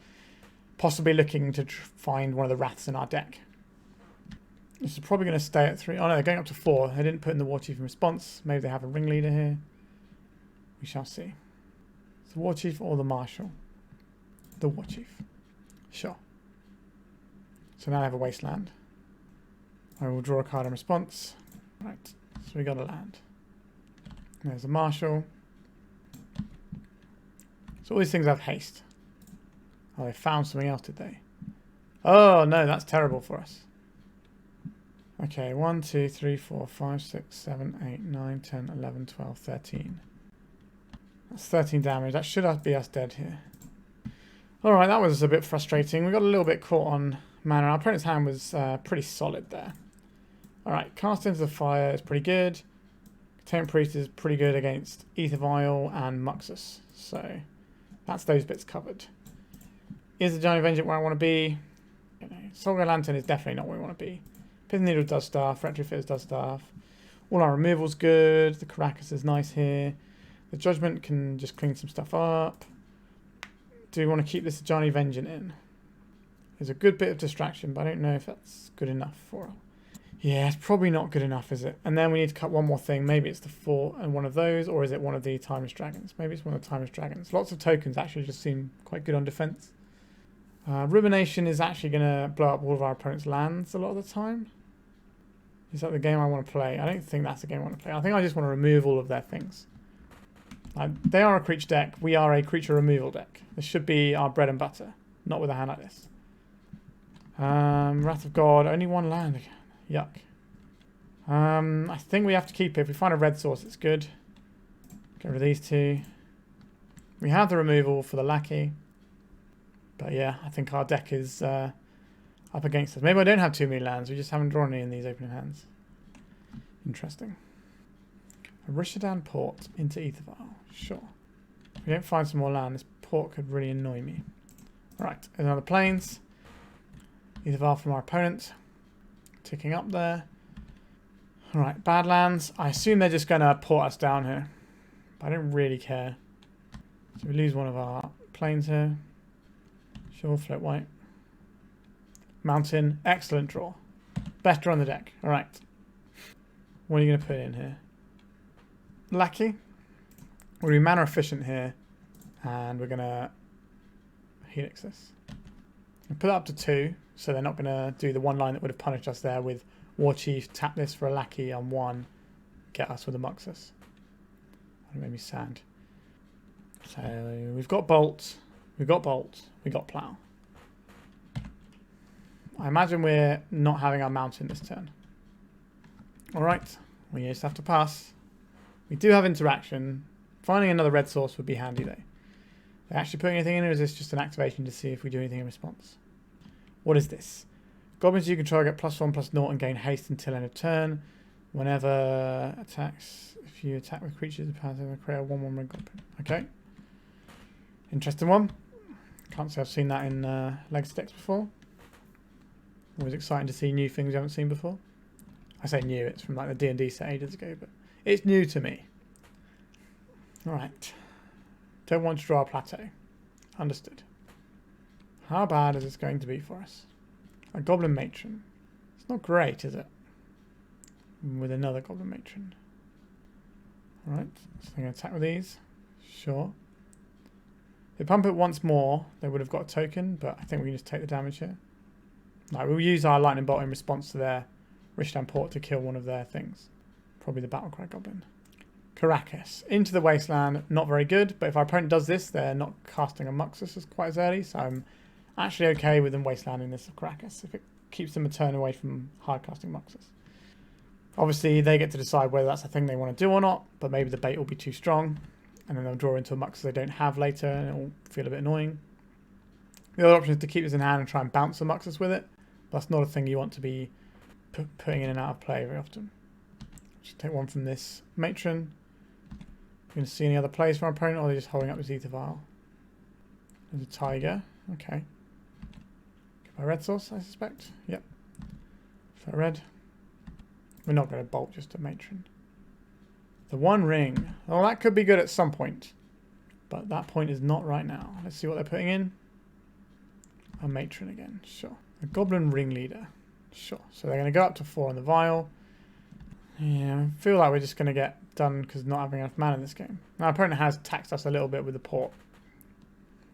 Possibly looking to find one of the Wraths in our deck. This is probably going to stay at 3. Oh no, they're going up to 4. They didn't put in the War Chief in response. Maybe they have a ringleader here. We shall see. It's the War Chief or the Marshal? The War Chief. Sure. So now I have a Wasteland. I will draw a card in response. Right, so we got a land. There's a Marshal. So all these things have haste. Oh, they found something else, did they? Oh no, that's terrible for us. Okay, 1, 2, 3, 4, 5, 6, 7, 8, 9, 10, 11, 12, 13. That's 13 damage. That should be us dead here. Alright, that was a bit frustrating. We got a little bit caught on mana. Our opponent's hand was pretty solid there. Alright, Cast into the Fire is pretty good. Containment Priest is pretty good against Aether Vial and Muxus. So, that's those bits covered. Is the Ajani Vengeant where I want to be? Saga Lantern is definitely not where we want to be. Pithing Needle does stuff. Retrofitter does stuff. All our removal's good. The Karakas is nice here. The Judgment can just clean some stuff up. Do we want to keep this Ajani Vengeant in? There's a good bit of distraction, but I don't know if that's good enough for it. Yeah, it's probably not good enough, is it? And then we need to cut one more thing. Maybe it's the 4 and one of those, or is it one of the Timeless Dragons? Maybe it's one of the Timeless Dragons. Lots of tokens actually just seem quite good on defense. Ruination is actually going to blow up all of our opponent's lands a lot of the time. Is that the game I want to play? I don't think that's the game I want to play. I think I just want to remove all of their things. They are a creature deck. We are a creature removal deck. This should be our bread and butter. Not with a hand like this. Wrath of God. Only one land again. Yuck. I think we have to keep it. If we find a red source, it's good. Get rid of these two. We have the removal for the lackey. But yeah, I think our deck is up against us. Maybe I don't have too many lands. We just haven't drawn any in these opening hands. Interesting. A Rishadan Port into Aether Vial. Sure. If we don't find some more land, this port could really annoy me. Right, there's another Plains. Aether Vial from our opponent. Ticking up there. Alright, Badlands. I assume they're just going to port us down here. But I don't really care. So we lose one of our Plains here. Sure, float white. Mountain. Excellent draw. Best draw on the deck. Alright. What are you going to put in here? Lackey. We'll be mana efficient here. And we're going to Helix this. We'll put that up to 2. So they're not going to do the one line that would have punished us there with War Chief, tap this for a lackey on 1. Get us with a Muxus. That made me sad. So we've got Bolt. We've got Bolt. We've got Plow. I imagine we're not having our mountain this turn. Alright. We just have to pass. We do have interaction. Finding another red source would be handy though. Are they actually putting anything in, or is this just an activation to see if we do anything in response? What is this? Goblins you control get +1/+0 and gain haste until end of turn. Whenever attacks, if you attack with creatures, create a 1/1 red goblin. Okay. Interesting one. Can't say I've seen that in Legacy decks before. Always exciting to see new things you haven't seen before. I say new, it's from like the D&D set ages ago, but it's new to me. Alright. Don't want to draw a Plateau. Understood. How bad is this going to be for us? A Goblin Matron. It's not great, is it? With another Goblin Matron. Alright, so I'm going to attack with these. Sure. If they pump it once more, they would have got a token, but I think we can just take the damage here. No, we'll use our Lightning Bolt in response to their Rishadan Port to kill one of their things. Probably the Battlecry Goblin. Karakas. Into the Wasteland, not very good, but if our opponent does this, they're not casting a Muxus as quite as early, so I'm actually okay with them Wastelanding this of Karakas if it keeps them a turn away from hard casting Muxus. Obviously, they get to decide whether that's a thing they want to do or not, but maybe the bait will be too strong, and then they'll draw into a Muxus they don't have later, and it'll feel a bit annoying. The other option is to keep this in hand and try and bounce a Muxus with it. That's not a thing you want to be putting in and out of play very often. Just take one from this Matron. You're going to see any other plays from our opponent, or are they just holding up this Aether Vial? There's a Tiger. Okay. For a red source, I suspect. Yep. For red. We're not going to bolt just a matron. The One Ring. Well, that could be good at some point. But that point is not right now. Let's see what they're putting in. A matron again. Sure. A Goblin Ringleader. Sure. So they're going to go up to 4 on the vial. Yeah, I feel like we're just going to get done because not having enough mana in this game. Now, our opponent has taxed us a little bit with the port.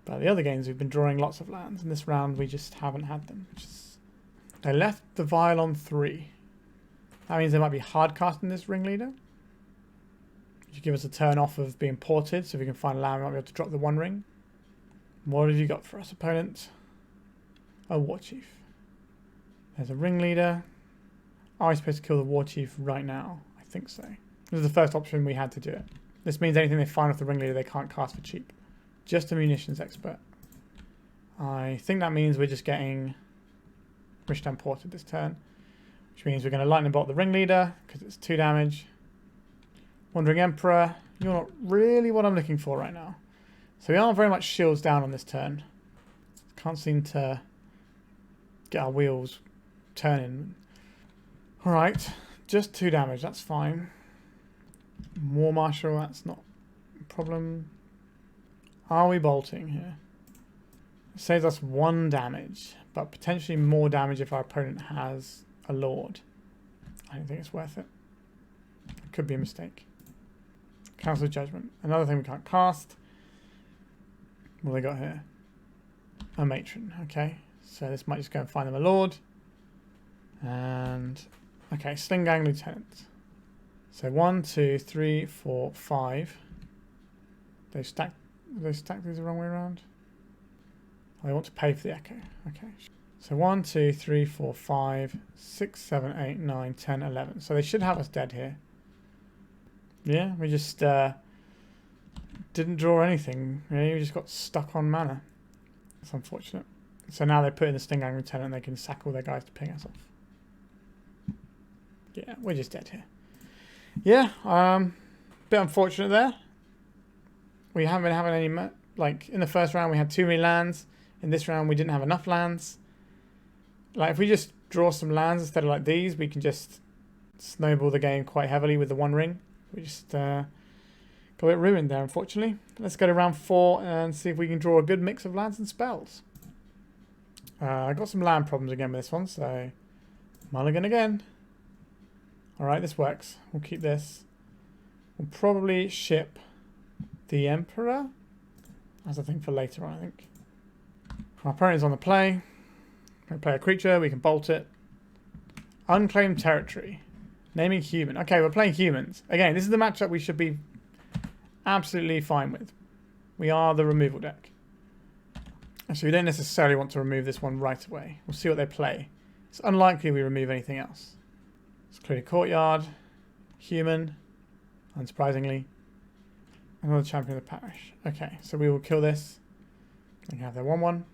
But the other games, we've been drawing lots of lands. In this round, we just haven't had them. They left the vial on 3. That means they might be hard casting this Ringleader. You give us a turn off of being ported, so if we can find land, we might be able to drop the One Ring. What have you got for us, opponent? A War Chief. There's a Ringleader. Are we supposed to kill the War Chief right now? I think so. This is the first option we had to do it. This means anything they find off the Ringleader they can't cast for cheap. Just a Munitions Expert. I think that means we're just getting Rishtan ported this turn. Which means we're going to Lightning Bolt the Ringleader, because it's 2 damage. Wandering Emperor. You're not really what I'm looking for right now. So we are very much shields down on this turn. Can't seem to get our wheels turning. Alright, just 2 damage, that's fine. War Marshal, that's not a problem. Are we bolting here? It saves us 1 damage, but potentially more damage if our opponent has a Lord. I don't think it's worth it. It could be a mistake. Council of Judgment. Another thing we can't cast. What have they got here? A Matron. Okay, so this might just go and find them a Lord. And okay, Sling Gang Lieutenant. So 1, 2, 3, 4, 5. They stacked these the wrong way around. Oh, they want to pay for the Echo. Okay. So 1, 2, 3, 4, 5, 6, 7, 8, 9, 10, 11. So they should have us dead here. Yeah, we just didn't draw anything. Really. We just got stuck on mana. That's unfortunate. So now they put in the Sting Gang Lieutenant and they can sack all their guys to ping us off. Yeah, we're just dead here. Yeah, bit unfortunate there. We haven't been having any... Like, in the first round we had too many lands. In this round we didn't have enough lands. Like, if we just draw some lands instead of like these, we can just snowball the game quite heavily with the One Ring. We just got it ruined there, unfortunately. Let's go to round 4 and see if we can draw a good mix of lands and spells. I got some land problems again with this one, so mulligan again. Alright, this works. We'll keep this. We'll probably ship the Emperor as a thing for later on, I think. Our opponent is on the play. We play a creature, we can bolt it. Unclaimed territory. Naming human. Okay, we're playing humans. Again, this is the matchup we should be absolutely fine with. We are the removal deck. So we don't necessarily want to remove this one right away. We'll see what they play. It's unlikely we remove anything else. Let's clear a courtyard. Human. Unsurprisingly. Another champion of the parish. Okay, so we will kill this. They can have their 1/1.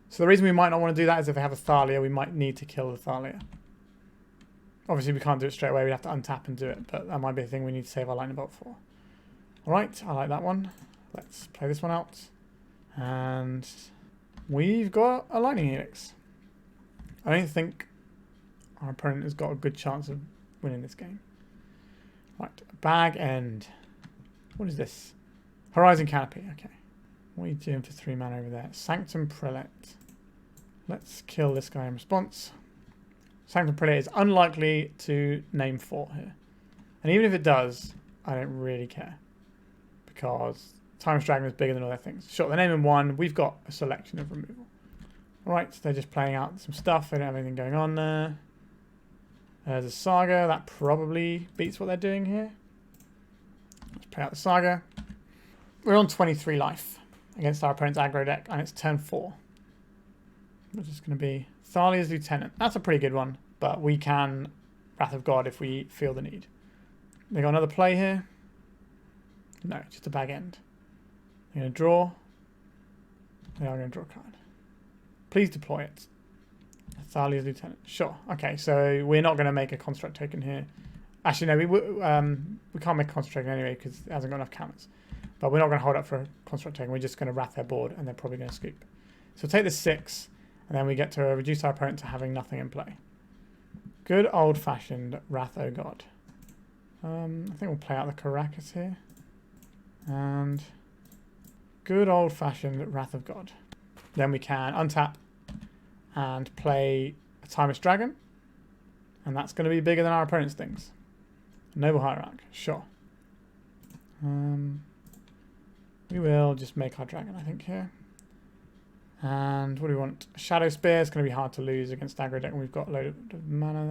So the reason we might not want to do that is if they have a Thalia, we might need to kill the Thalia. Obviously, we can't do it straight away. We'd have to untap and do it, but that might be a thing we need to save our Lightning Bolt for. Alright, I like that one. Let's play this one out. And we've got a Lightning Helix. I don't think our opponent has got a good chance of winning this game. Right, Bag End. What is this? Horizon Canopy, okay. What are you doing for 3 mana over there? Sanctum Prelate. Let's kill this guy in response. Sanctum Prelate is unlikely to name 4 here. And even if it does, I don't really care. Because Timeless Dragon is bigger than all their things. Sure, they're naming 1. We've got a selection of removal. Alright, so they're just playing out some stuff. They don't have anything going on there. There's a Saga. That probably beats what they're doing here. Let's play out the Saga. We're on 23 life against our opponent's aggro deck, and it's turn 4. Which is going to be Thalia's Lieutenant. That's a pretty good one, but we can Wrath of God if we feel the need. They got another play here. No, just a Bag End. They're going to draw. They are going to draw a card. Please deploy it. Thalia's Lieutenant. Sure. Okay, so we're not going to make a construct token here. Actually, no, we can't make a construct token anyway because it hasn't got enough counters. But we're not going to hold up for a construct token. We're just going to wrath their board and they're probably going to scoop. So we'll take the 6 And then we get to reduce our opponent to having nothing in play. Good old-fashioned Wrath O God. I think we'll play out the Karakas here. And good old-fashioned Wrath of God. Then we can untap and play a Timeless Dragon. And that's going to be bigger than our opponent's things. Noble Hierarch, sure. We will just make our dragon, I think, here. And what do we want? Shadowspear is going to be hard to lose against aggro deck, and we've got a load of mana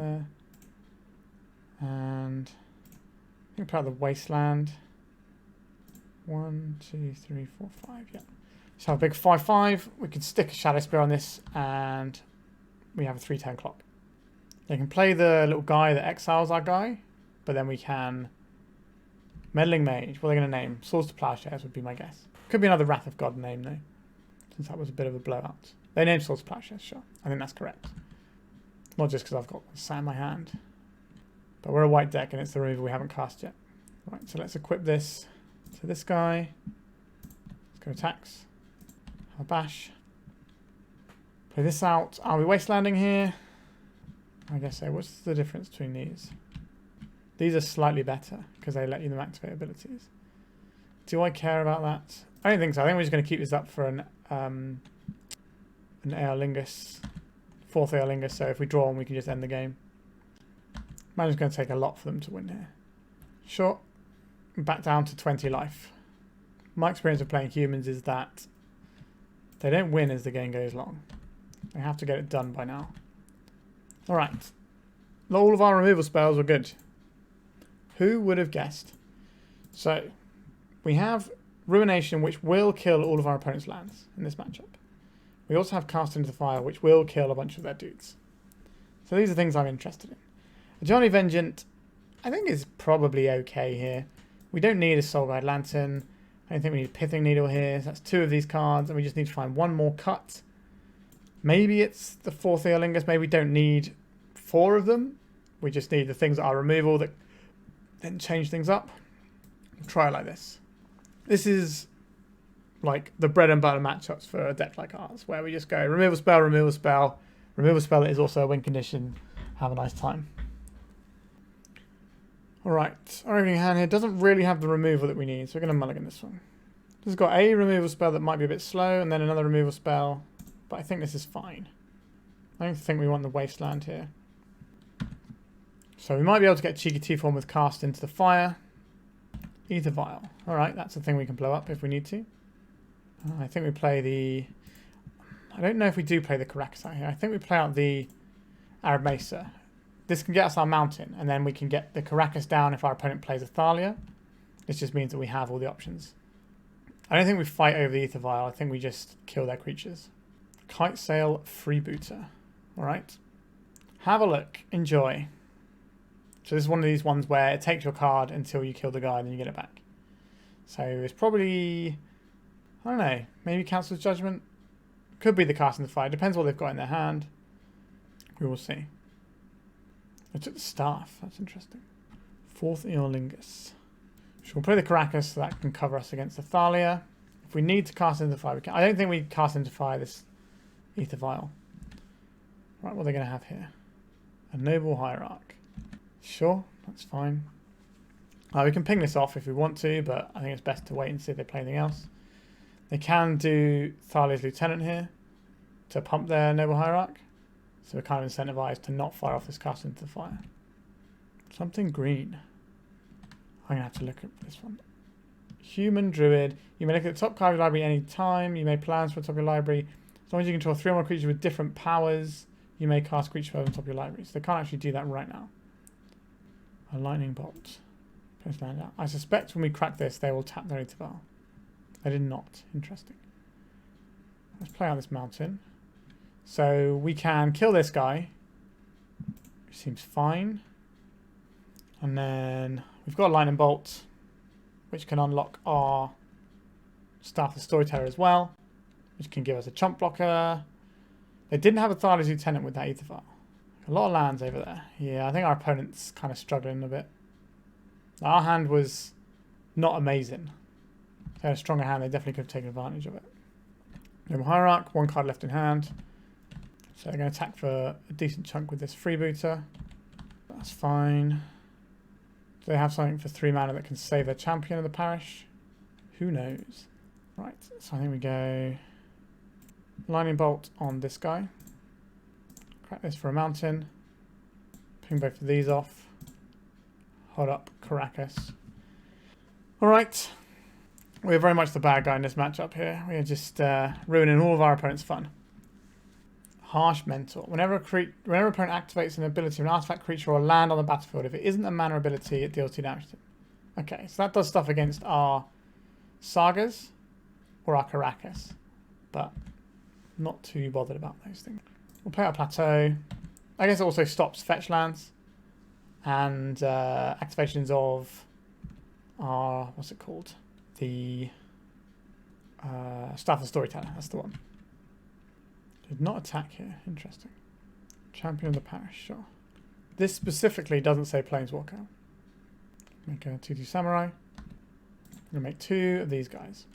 there. And I think play out the Wasteland. 1, 2, 3, 4, 5, yeah. So have a big 5/5. We can stick a Shadowspear on this, and we have a 3/10 clock. They can play the little guy that exiles our guy, but then we can Meddling Mage. What are they going to name? Swords to Plowshares would be my guess. Could be another Wrath of God name though, since that was a bit of a blowout. They named Swords to Plowshares, sure. I think that's correct. Not just because I've got sat in my hand. But we're a white deck and it's the removal we haven't cast yet. Right, so let's equip this to this guy. Let's go attacks. Have a bash. Play this out. Are we Wastelanding here? I guess so. What's the difference between these? These are slightly better because they let you them activate abilities. Do I care about that? I don't think so. I think we're just going to keep this up for an Eorlingas, Forth Eorlingas. So if we draw one, we can just end the game. Imagine it's going to take a lot for them to win here. Sure. Back down to 20 life. My experience of playing humans is that they don't win as the game goes along. They have to get it done by now. Alright. All of our removal spells were good. Who would have guessed? So, we have Ruination, which will kill all of our opponent's lands in this matchup. We also have Cast into the Fire, which will kill a bunch of their dudes. So these are things I'm interested in. Ajani Vengeant, I think is probably okay here. We don't need a Soul Guide Lantern. I don't think we need a Pithing Needle here. So that's 2 of these cards, and we just need to find 1 more cut. Maybe it's the Forth Eorlingas. Maybe we don't need 4 of them. We just need the things that are removal that then change things up. We'll try it like this. This is like the bread and butter matchups for a deck like ours, where we just go removal spell, removal spell. Removal spell is also a win condition. Have a nice time. Alright, our opening hand here doesn't really have the removal that we need, so we're going to mulligan this one. This has got a removal spell that might be a bit slow, and then another removal spell, but I think this is fine. I don't think we want the Wasteland here. So we might be able to get Cheeky T-Form with Cast into the Fire. Ether Vial. Alright, that's a thing we can blow up if we need to. I think we play the... I don't know if we do play the Karakas out here. I think we play out the Arid Mesa. This can get us our mountain, and then we can get the Karakas down if our opponent plays a Thalia. This just means that we have all the options. I don't think we fight over the Ether Vial. I think we just kill their creatures. Kite Sail Freebooter. Alright. Have a look. Enjoy. So this is one of these ones where it takes your card until you kill the guy and then you get it back. So it's probably... I don't know. Maybe Council's Judgment. Could be the Cast in the Fire. Depends what they've got in their hand. We will see. I took the Staff. That's interesting. Forth Eorlingas. So we'll play the Karakas so that can cover us against the Thalia. If we need to cast into fire, we can. I don't think we cast into fire this Ether Vial. Right, what are they going to have here? A Noble Hierarch. Sure, that's fine. We can ping this off if we want to, but I think it's best to wait and see if they play anything else. They can do Thalia's Lieutenant here to pump their Noble Hierarch. So we're kind of incentivized to not fire off this cast into the fire. Something green. I'm going to have to look at this one. Human Druid. You may look at the top card of your library any time. You may plans for the top of your library. As long as you control 3 or more creatures with different powers, you may cast creature spells on top of your library. So they can't actually do that right now. A Lightning Bolt. Place land out. I suspect when we crack this, they will tap their Ether Vial. They did not. Interesting. Let's play out this mountain. So we can kill this guy. Which seems fine. And then we've got a Lightning Bolt, which can unlock our Staff the Storyteller as well, which can give us a chump blocker. They didn't have a Thalia's Lieutenant with that Ether Vial. A lot of lands over there. Yeah, I think our opponent's kind of struggling a bit. Our hand was not amazing. If they had a stronger hand, they definitely could have taken advantage of it. Noble Hierarch, 1 card left in hand. So they're going to attack for a decent chunk with this freebooter. That's fine. Do they have something for 3 mana that can save their champion of the parish? Who knows? Right, so I think we go Lightning Bolt on this guy. Crack this for a mountain. Ping both of these off. Hold up Karakas. Alright. We're very much the bad guy in this matchup here. We are just ruining all of our opponent's fun. Harsh Mentor. Whenever opponent activates an ability of an artifact, creature, or land on the battlefield, if it isn't a mana ability, it deals 2 damage to it. Okay, so that does stuff against our Sagas or our Karakas, but not too bothered about those things. We'll play our Plateau. I guess it also stops fetch lands and activations of our, what's it called? The Staff of Storyteller, that's the one. Did not attack here. Interesting. Champion of the Parish, sure. This specifically doesn't say Planeswalker. Make a 2/2 Samurai. I'm going to make 2 of these guys.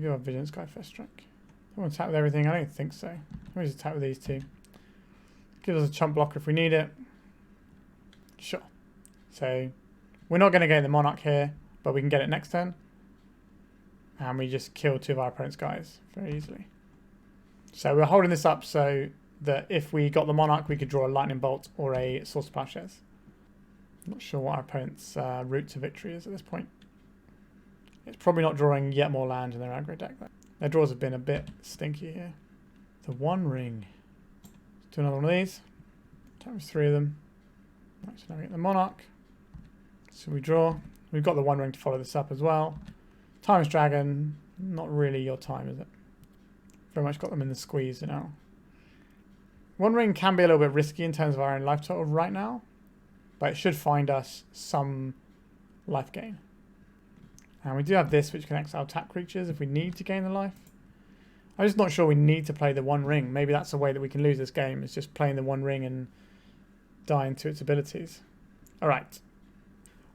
Give our Vigilance guy first strike. I want to attack with everything? I don't think so. Let me just attack with these 2. Give us a chump blocker if we need it. Sure. So, we're not going to get the Monarch here, but we can get it next turn. And we just kill 2 of our opponent's guys very easily. So we're holding this up so that if we got the Monarch, we could draw a Lightning Bolt or a Source of Plowshares. Not sure what our opponent's route to victory is at this point. It's probably not drawing yet more land in their aggro deck, though. Their draws have been a bit stinky here. The One Ring. Let's do another one of these. Times 3 of them. Right, so now we get the Monarch. So we draw. We've got the One Ring to follow this up as well. Times Dragon, not really your time, is it? Very much got them in the squeeze now. One Ring can be a little bit risky in terms of our own life total right now, but it should find us some life gain. And we do have this, which can exile tap creatures if we need to gain the life. I'm just not sure we need to play the One Ring. Maybe that's a way that we can lose this game, is just playing the One Ring and dying to its abilities. Alright.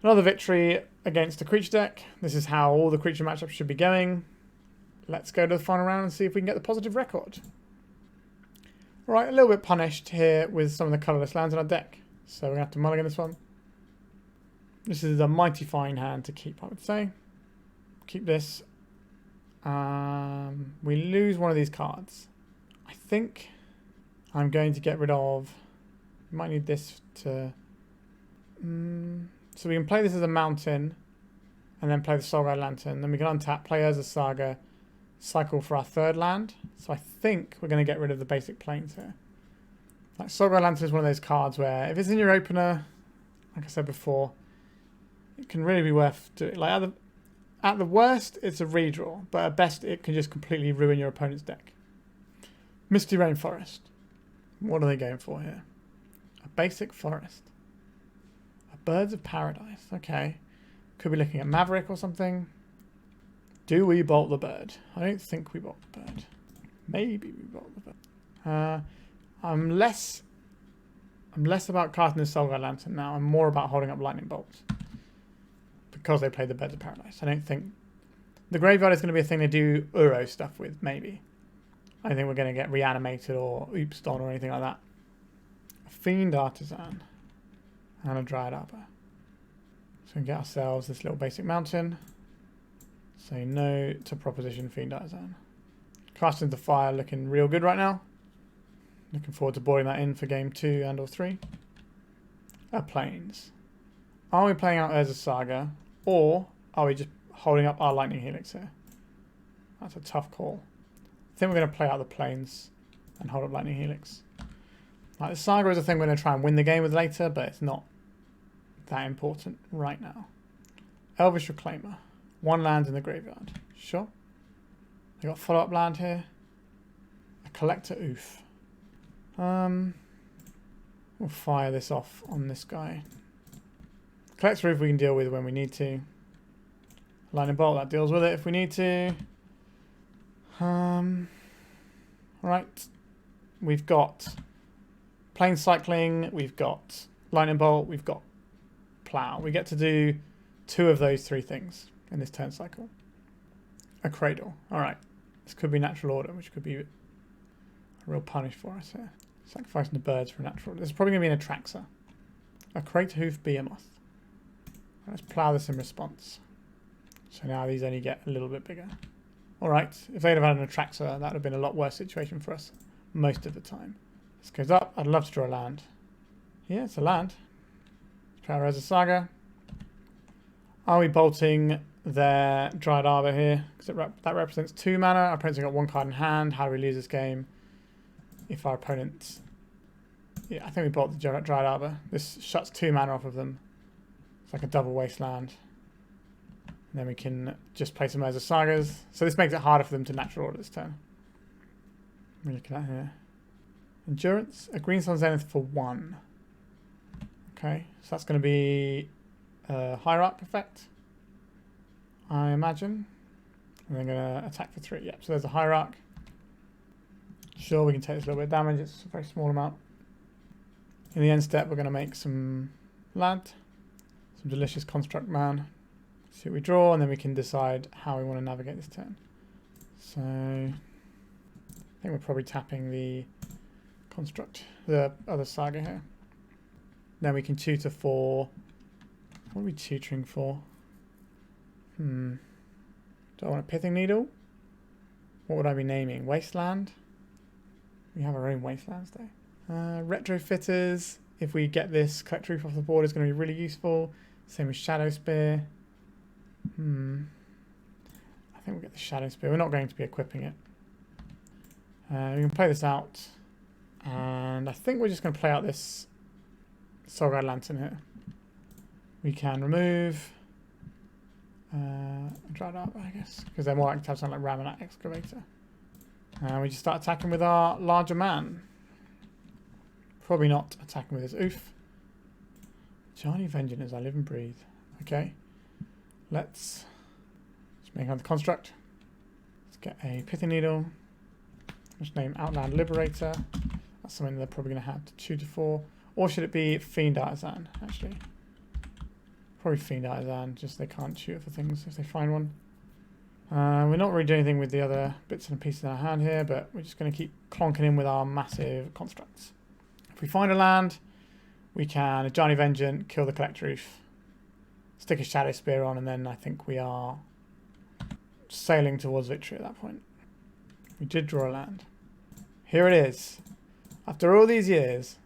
Another victory against a creature deck. This is how all the creature matchups should be going. Let's go to the final round and see if we can get the positive record. Alright, a little bit punished here with some of the colourless lands in our deck. So we're going to have to mulligan this one. This is a mighty fine hand to keep, I would say. Keep this. We lose one of these cards. I think I'm going to get rid of... We might need this to... So we can play this as a mountain and then play the Soul Guide Lantern. Then we can untap, play as a Saga, cycle for our 3rd land. So I think we're going to get rid of the basic planes here. Like Soul Guide Lantern is one of those cards where if it's in your opener, like I said before, it can really be worth doing. Like at the worst, it's a redraw, but at best, it can just completely ruin your opponent's deck. Misty Rainforest. What are they going for here? A basic forest. Birds of Paradise. Okay. Could be looking at Maverick or something. Do we bolt the bird? I don't think we bolt the bird. Maybe we bolt the bird. I'm less about casting the Soul Guide Lantern now. I'm more about holding up Lightning Bolts. Because they play the Birds of Paradise. I don't think... The Graveyard is going to be a thing they do Uro stuff with, maybe. I don't think we're going to get reanimated or oopsed on or anything like that. A Fiend Artisan. And a Dryad Arbor. So we can get ourselves this little basic mountain. Say no to Proposition Fiend Artisan. Cast into Fire looking real good right now. Looking forward to boarding that in for game 2 and or 3. Plains. Are we playing out Urza Saga? Or are we just holding up our Lightning Helix here? That's a tough call. I think we're going to play out the Plains and hold up Lightning Helix. Like the Saga is a thing we're going to try and win the game with later, but it's not that important right now. Elvish Reclaimer. 1 land in the graveyard. Sure. We got follow-up land here. A Collector Oof. We'll fire this off on this guy. Collector Oof we can deal with when we need to. Lightning Bolt, that deals with it if we need to. Right. We've got Plane Cycling, we've got Lightning Bolt, we've got Plow. We get to do 2 of those 3 things in this turn cycle. A Cradle. Alright. This could be Natural Order, which could be a real punish for us here. Sacrificing the birds for a natural. This is probably going to be an Atraxa. A Crate Hoof Behemoth. Let's plough this in response. So now these only get a little bit bigger. Alright, if they'd have had an Atraxa, that would have been a lot worse situation for us most of the time. This goes up. I'd love to draw a land. Yeah, it's a land. Let's play our Urza Saga. Are we bolting their Dryad Arbor here? Because that represents 2 mana. Our opponent's got 1 card in hand. How do we lose this game? If our opponents... Yeah, I think we bolt the Dryad Arbor. This shuts 2 mana off of them. It's like a double Wasteland. And then we can just play some Urza Sagas. So this makes it harder for them to natural order this turn. What are we looking at here? Endurance. A Green Sun Zenith for 1. Okay, so that's going to be a Hierarch effect, I imagine. And they're going to attack for 3. Yep, so there's a Hierarch. Sure, we can take this a little bit of damage. It's a very small amount. In the end step, we're going to make some land. Some delicious Construct Man. See what we draw, and then we can decide how we want to navigate this turn. So, I think we're probably tapping the Construct, the other Saga here. Then we can tutor for... What are we tutoring for? Do I want a Pithing Needle? What would I be naming? Wasteland? We have our own Wastelands though. Retrofitters. If we get this Collect Roof off the board, is going to be really useful. Same with Shadowspear. I think we'll get the Shadowspear. We're not going to be equipping it. We can play this out. And I think we're just going to play out this Saga Lantern here. We can remove Dryad Arbor, I guess, because they're more likely to have something like Ramonite Excavator. And we just start attacking with our larger man. Probably not attacking with his oof. Ajani Vengeant as I live and breathe. Okay. Let's make another construct. Let's get a Pithing Needle. Let's name Outland Liberator. That's something they're probably going to have to tutor for. Or should it be Fiend Artisan, actually? Probably Fiend Artisan, just they can't shoot for things if they find one. We're not really doing anything with the other bits and pieces in our hand here, but we're just going to keep clonking in with our massive constructs. If we find a land, we can Ajani Vengeant, kill the Collect Roof, stick a Shadowspear on, and then I think we are sailing towards victory at that point. We did draw a land. Here it is. After all these years,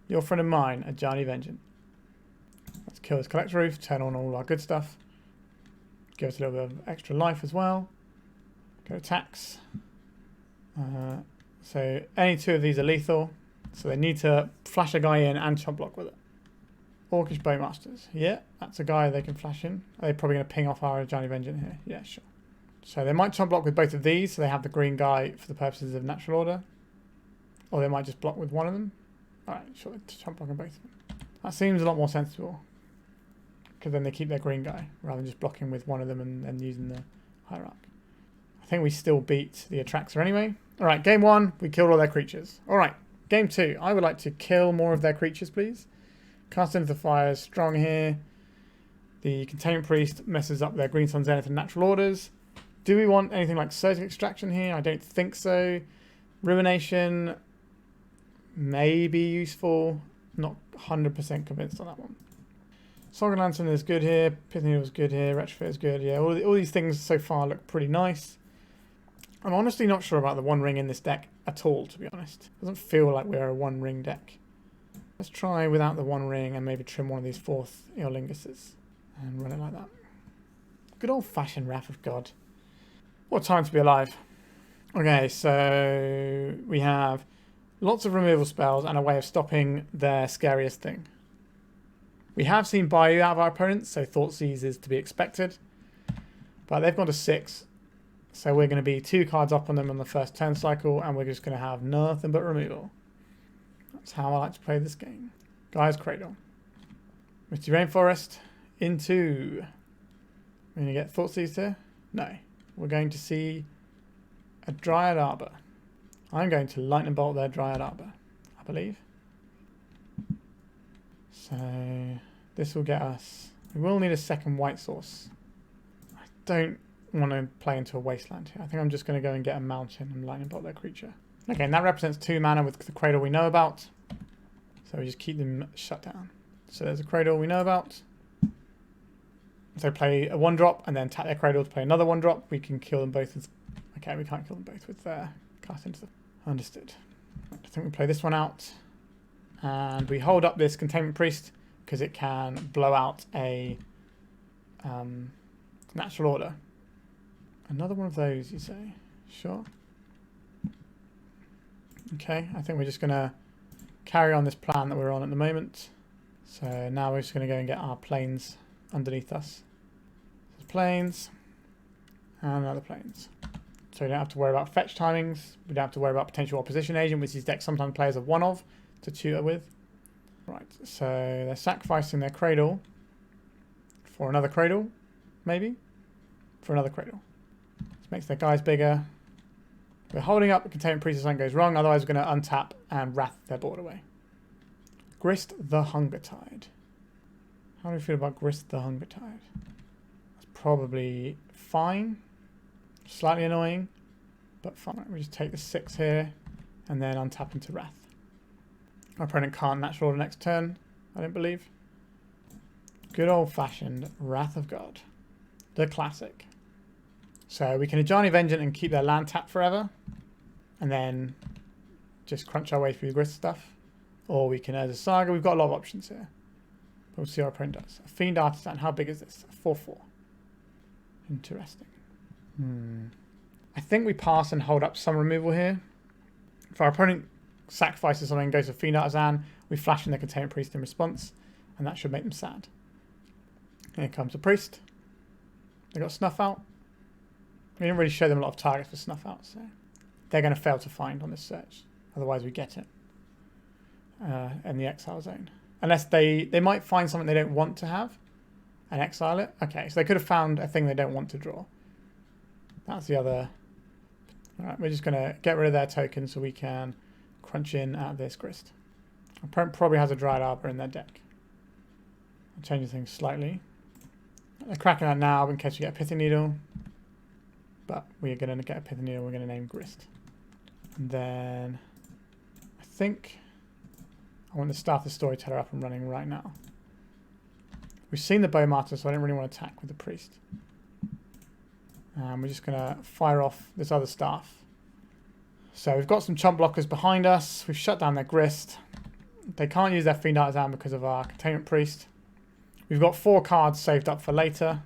your friend of mine, Ajani Vengeant. Let's kill this Collect Roof, turn on all our good stuff. Give us a little bit of extra life as well. Go attacks. So any 2 of these are lethal. So they need to flash a guy in and chop block with it. Orcish Bowmasters. Yeah, that's a guy they can flash in. Are they probably going to ping off our Ajani Vengeant here? Yeah, sure. So they might chop block with both of these, so they have the green guy for the purposes of natural order. Or they might just block with one of them. Alright, sure, chop block on both of them. That seems a lot more sensible. Because then they keep their green guy, rather than just blocking with one of them and using the Hierarch. I think we still beat the Atraxa anyway. Alright, game 1, we killed all their creatures. Alright, game 2, I would like to kill more of their creatures, please. Cast into the fire, strong here. The Containment Priest messes up their Green Sun Zenith and natural orders. Do we want anything like Surgical Extraction here? I don't think so. Ruination may be useful. Not 100% convinced on that one. Saga Lantern is good here. Pithing Needle is good here. Retrofitter is good. Yeah, all these things so far look pretty nice. I'm honestly not sure about the one ring in this deck at all, to be honest. It doesn't feel like we're a one ring deck. Let's try without the one ring and maybe trim one of these Forth Eorlingas and run it like that. Good old-fashioned Wrath of God. What time to be alive. Okay, so we have lots of removal spells and a way of stopping their scariest thing. We have seen Bayou out of our opponents, so Thoughtseize is to be expected. But they've gone to 6, so we're going to be 2 cards up on them on the first turn cycle, and we're just going to have nothing but removal. That's how I like to play this game. Guy's Cradle. Misty Rainforest into... We're going to get Thoughtseize here? No. We're going to see a Dryad Arbor. I'm going to Lightning Bolt their Dryad Arbor, I believe. So this will get us... We will need a second white source. I don't want to play into a Wasteland here. I think I'm just going to go and get a mountain and Lightning Bolt their creature. Okay, and that represents 2 mana with the Cradle we know about. So we just keep them shut down. So there's a Cradle we know about. So play a 1-drop and then tap their Cradle to play another 1-drop. We can kill them both with... Okay, we can't kill them both with cast into them. Understood. I think we play this one out. And we hold up this Containment Priest because it can blow out a natural order. Another one of those, you say? Sure. Okay, I think we're just going to carry on this plan that we're on at the moment. So now we're just going to go and get our planes underneath us. So planes and other planes. So we don't have to worry about fetch timings. We don't have to worry about potential opposition agent, which these decks sometimes players have one of to tutor with. Right, so they're sacrificing their Cradle for another Cradle, maybe? For another Cradle. This makes their guys bigger. We're holding up the Containment Priest if something goes wrong, otherwise we're going to untap and wrath their board away. Grist the Hunger Tide. How do we feel about Grist the Hunger Tide? That's probably fine. Slightly annoying, but fine. We just take the 6 here and then untap into wrath. Our opponent can't natural order next turn, I don't believe. Good old-fashioned Wrath of God. The classic. So we can Ajani Vengeant and keep their land tapped forever. And then just crunch our way through the Grist stuff. Or we can, as a Saga, we've got a lot of options here. But we'll see what our opponent does. A Fiend Artisan, how big is this? A 4/4. Interesting. I think we pass and hold up some removal here. If our opponent sacrifices something and goes for Fiend Artisan, we flash in the Containment Priest in response, and that should make them sad. Here comes a Priest. They got Snuff Out. We didn't really show them a lot of targets for Snuff Out, so they're going to fail to find on this search. Otherwise we get it in the exile zone. Unless they might find something they don't want to have and exile it. Okay, so they could have found a thing they don't want to draw. That's the other... Alright, we're just going to get rid of their token so we can crunch in at this Grist. Our opponent probably has a Dryad Arbor in their deck. I'll change things slightly. They're cracking out now in case we get a Pithing Needle. But we're going to get a Pithing Needle, we're going to name Grist. And then I think I want to start the Storyteller up and running right now. We've seen the Bowmaster, so I don't really want to attack with the Priest. And we're just going to fire off this other staff. So we've got some chump blockers behind us. We've shut down their Grist. They can't use their Fiend Artisan because of our Containment Priest. We've got 4 cards saved up for later.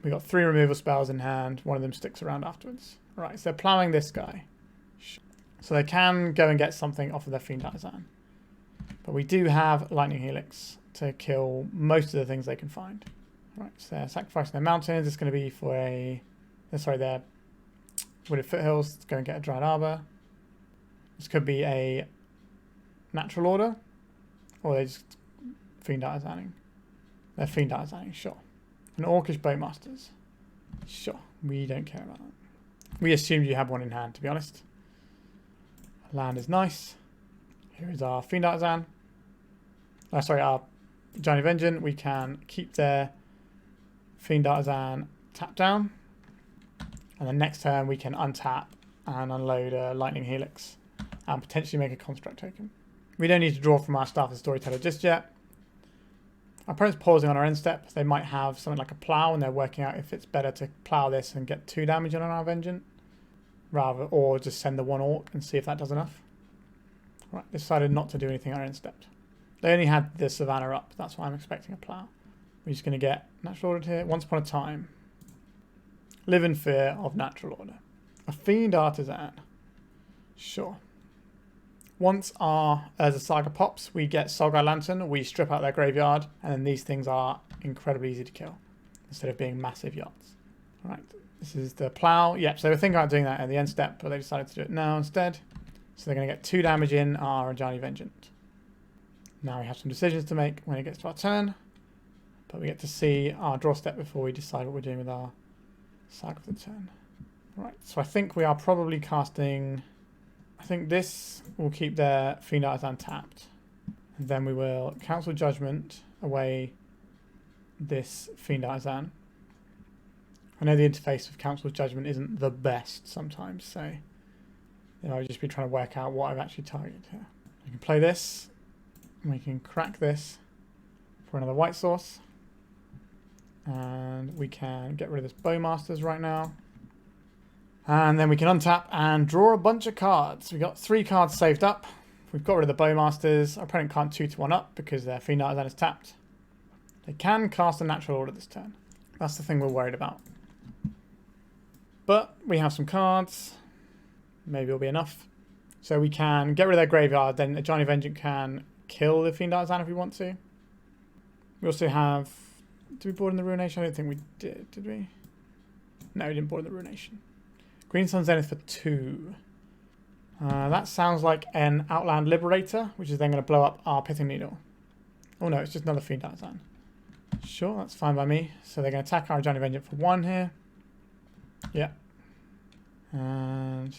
We've got 3 removal spells in hand. One of them sticks around afterwards. Right, so they're ploughing this guy. So they can go and get something off of their Fiend Artisan. But we do have Lightning Helix to kill most of the things they can find. Right, so they're sacrificing their mountains. It's going to be for a... Sorry, their Wooded Foothills to go and get a Dryad Arbor. This could be a natural order. Or they just Fiend Artisaning. They're Fiend Artisaning, sure. An Orcish Bowmasters. Sure, we don't care about that. We assumed you have one in hand, to be honest. Land is nice. Here is our Fiend Artisan. Sorry, our Ajani Vengeant. We can keep their Fiend Artisan tapped down. And then next turn we can untap and unload a Lightning Helix. And potentially make a Construct token. We don't need to draw from our Staff of Storyteller just yet. Our opponent's pausing on our end step. They might have something like a Plow and they're working out if it's better to Plow this and get 2 damage on our Vengeant. Rather, or just send the 1 Orc and see if that does enough. Right, decided not to do anything on our end step. They only had the Savannah up, that's why I'm expecting a Plow. We're just going to get Natural Order here. Once upon a time. Live in fear of Natural Order. A Fiend Artisan. Sure. Once our Urza Saga pops, we get Solgar Lantern, we strip out their graveyard, and then these things are incredibly easy to kill, instead of being massive yachts. Right, this is the Plow. Yep, so they were thinking about doing that at the end step, but they decided to do it now instead. So they're going to get 2 damage in our Ajani Vengeant. Now we have some decisions to make when it gets to our turn, but we get to see our draw step before we decide what we're doing with our Saga for the turn. Right, so I think we are probably casting... I think this will keep their Fiend Artisan tapped. And then we will Council Judgment away this Fiend Artisan. I know the interface of Council Judgment isn't the best sometimes, so I've just been trying to work out what I've actually targeted here. We can play this, and we can crack this for another white source. And we can get rid of this Bowmasters right now. And then we can untap and draw a bunch of cards. We've got 3 cards saved up. We've got rid of the Bowmasters. Our opponent can't 2-1 up because their Fiend Artisan is tapped. They can cast a Natural Order this turn. That's the thing we're worried about. But we have some cards. Maybe it'll be enough. So we can get rid of their graveyard. Then Ajani Vengeant can kill the Fiend Artisan if we want to. We also have... Did we board in the Ruination? I don't think we did we? No, we didn't board in the Ruination. Green Sun Zenith for 2. That sounds like an Outland Liberator, which is then going to blow up our Pithing Needle. Oh no, it's just another Fiend Artisan. Sure, that's fine by me. So they're going to attack our Ajani Vengeant for 1 here. Yeah. And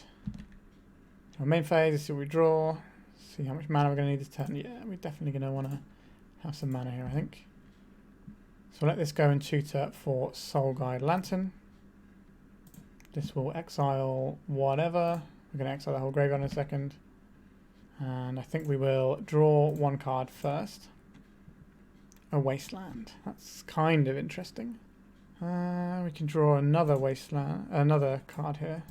our main phase, let's see what we draw. See how much mana we're going to need this turn. Yeah, we're definitely going to want to have some mana here, I think. So we'll let this go and tutor for Soul Guide Lantern. This will exile whatever. We're going to exile the whole graveyard in a second. And I think we will draw 1 card first. A Wasteland. That's kind of interesting. We can draw another Wasteland, another card here.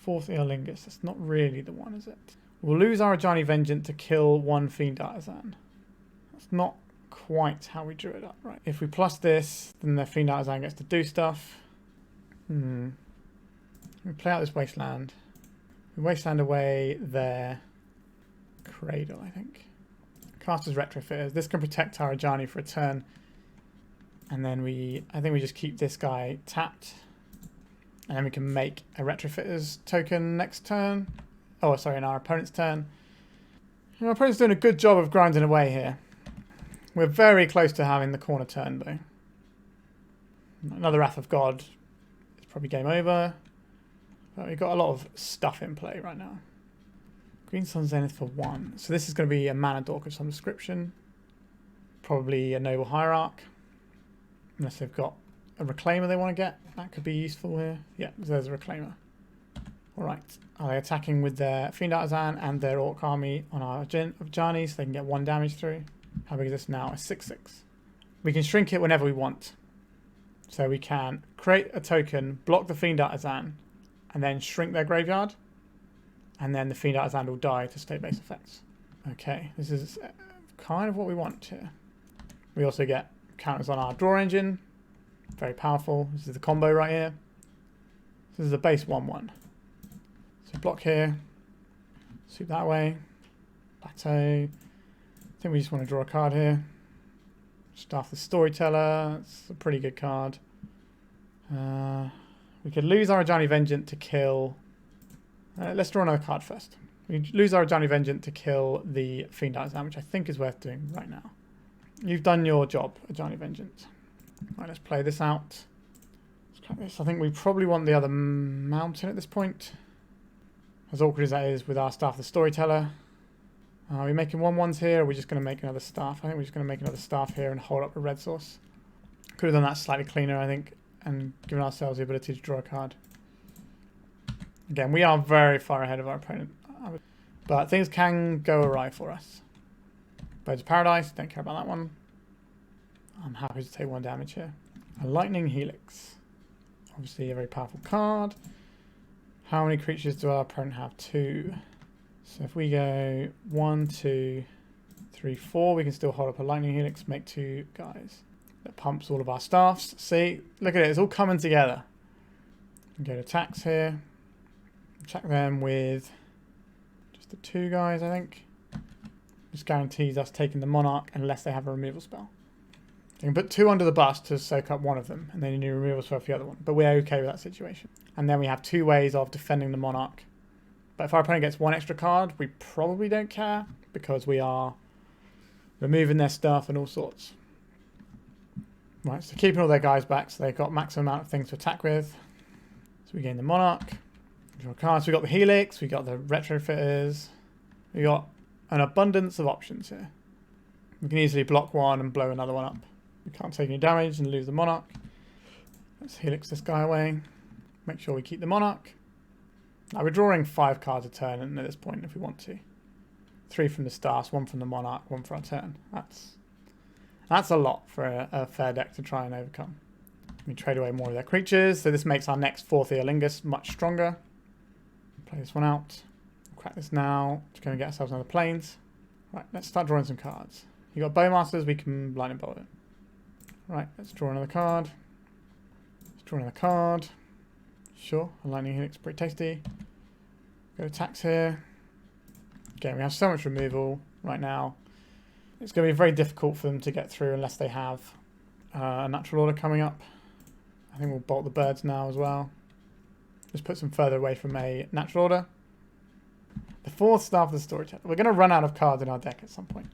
Forth Eorlingas. That's not really the one, is it? We'll lose our Ajani Vengeant to kill 1 Fiend Artisan. That's not quite how we drew it up, right? If we plus this, then the Fiend Artisan gets to do stuff. We play out this Wasteland. We Wasteland away their Cradle, I think. Cast as Retrofitters. This can protect our Ajani for a turn. And then I think we just keep this guy tapped. And then we can make a Retrofitters token next turn. Oh, sorry, in our opponent's turn. Our opponent's doing a good job of grinding away here. We're very close to having the corner turn, though. Another Wrath of God. It's probably game over. But we've got a lot of stuff in play right now. Green Sun Zenith for 1. So this is going to be a Mana Dork of some description. Probably a Noble Hierarch. Unless they've got a Reclaimer they want to get. That could be useful here. Yeah, there's a Reclaimer. Alright. Are they attacking with their Fiend Artisan and their Orc Army on our Ajani so they can get 1 damage through? How big is this now? A 6/6. We can shrink it whenever we want. So we can create a token, block the Fiend Artisan, and then shrink their graveyard. And then the Fiend Artisan will die to state-based effects. Okay, this is kind of what we want here. We also get counters on our draw engine. Very powerful. This is the combo right here. This is a base 1/1. So block here. Swoop that way. Plateau. I think we just want to draw a card here. Staff the Storyteller. It's a pretty good card. We could lose our Ajani Vengeant to kill... let's draw another card first. We lose our Ajani Vengeant to kill the Fiend Artisan, which I think is worth doing right now. You've done your job, Ajani Vengeant. Right, let's play this out. Let's crack this. I think we probably want the other mountain at this point. As awkward as that is with our Staff the Storyteller. Are we making 1/1s here, or are we just going to make another Staff? I think we're just going to make another Staff here and hold up a red source. Could have done that slightly cleaner, I think, and given ourselves the ability to draw a card. Again, we are very far ahead of our opponent. But things can go awry for us. Birds of Paradise, don't care about that one. I'm happy to take 1 damage here. A Lightning Helix. Obviously a very powerful card. How many creatures do our opponent have? 2. So if we go 1, 2, 3, 4, we can still hold up a Lightning Helix, make 2 guys. That pumps all of our staffs. See, look at it, it's all coming together. Go to attacks here. Attack them with just the 2 guys, I think. This guarantees us taking the Monarch unless they have a removal spell. You can put 2 under the bus to soak up one of them, and then you need a removal spell for the other one. But we're okay with that situation. And then we have 2 ways of defending the Monarch. But if our opponent gets 1 extra card, we probably don't care, because we are removing their stuff and all sorts. Right, so keeping all their guys back, so they've got maximum amount of things to attack with. So we gain the Monarch. Draw cards. We got the Helix, we got the Retrofitters. We got an abundance of options here. We can easily block one and blow another one up. We can't take any damage and lose the Monarch. Let's Helix this guy away. Make sure we keep the Monarch. Now we're drawing 5 cards a turn at this point if we want to. 3 from the Stars, 1 from the Monarch, 1 for our turn. That's a lot for a fair deck to try and overcome. We trade away more of their creatures, so this makes our next Forth Eorlingas much stronger. Play this one out. Crack this now. Just going to get ourselves another planes. Right, let's start drawing some cards. You got Bowmasters, we can Lightning Bolt it. Right, let's draw another card. Let's draw another card. Sure, a Lightning Helix, pretty tasty. Go attacks here. Again, we have so much removal right now. It's going to be very difficult for them to get through unless they have a natural order coming up. I think we'll bolt the birds now as well. Just put some further away from a natural order. The 4th Staff of the Storyteller. We're going to run out of cards in our deck at some point.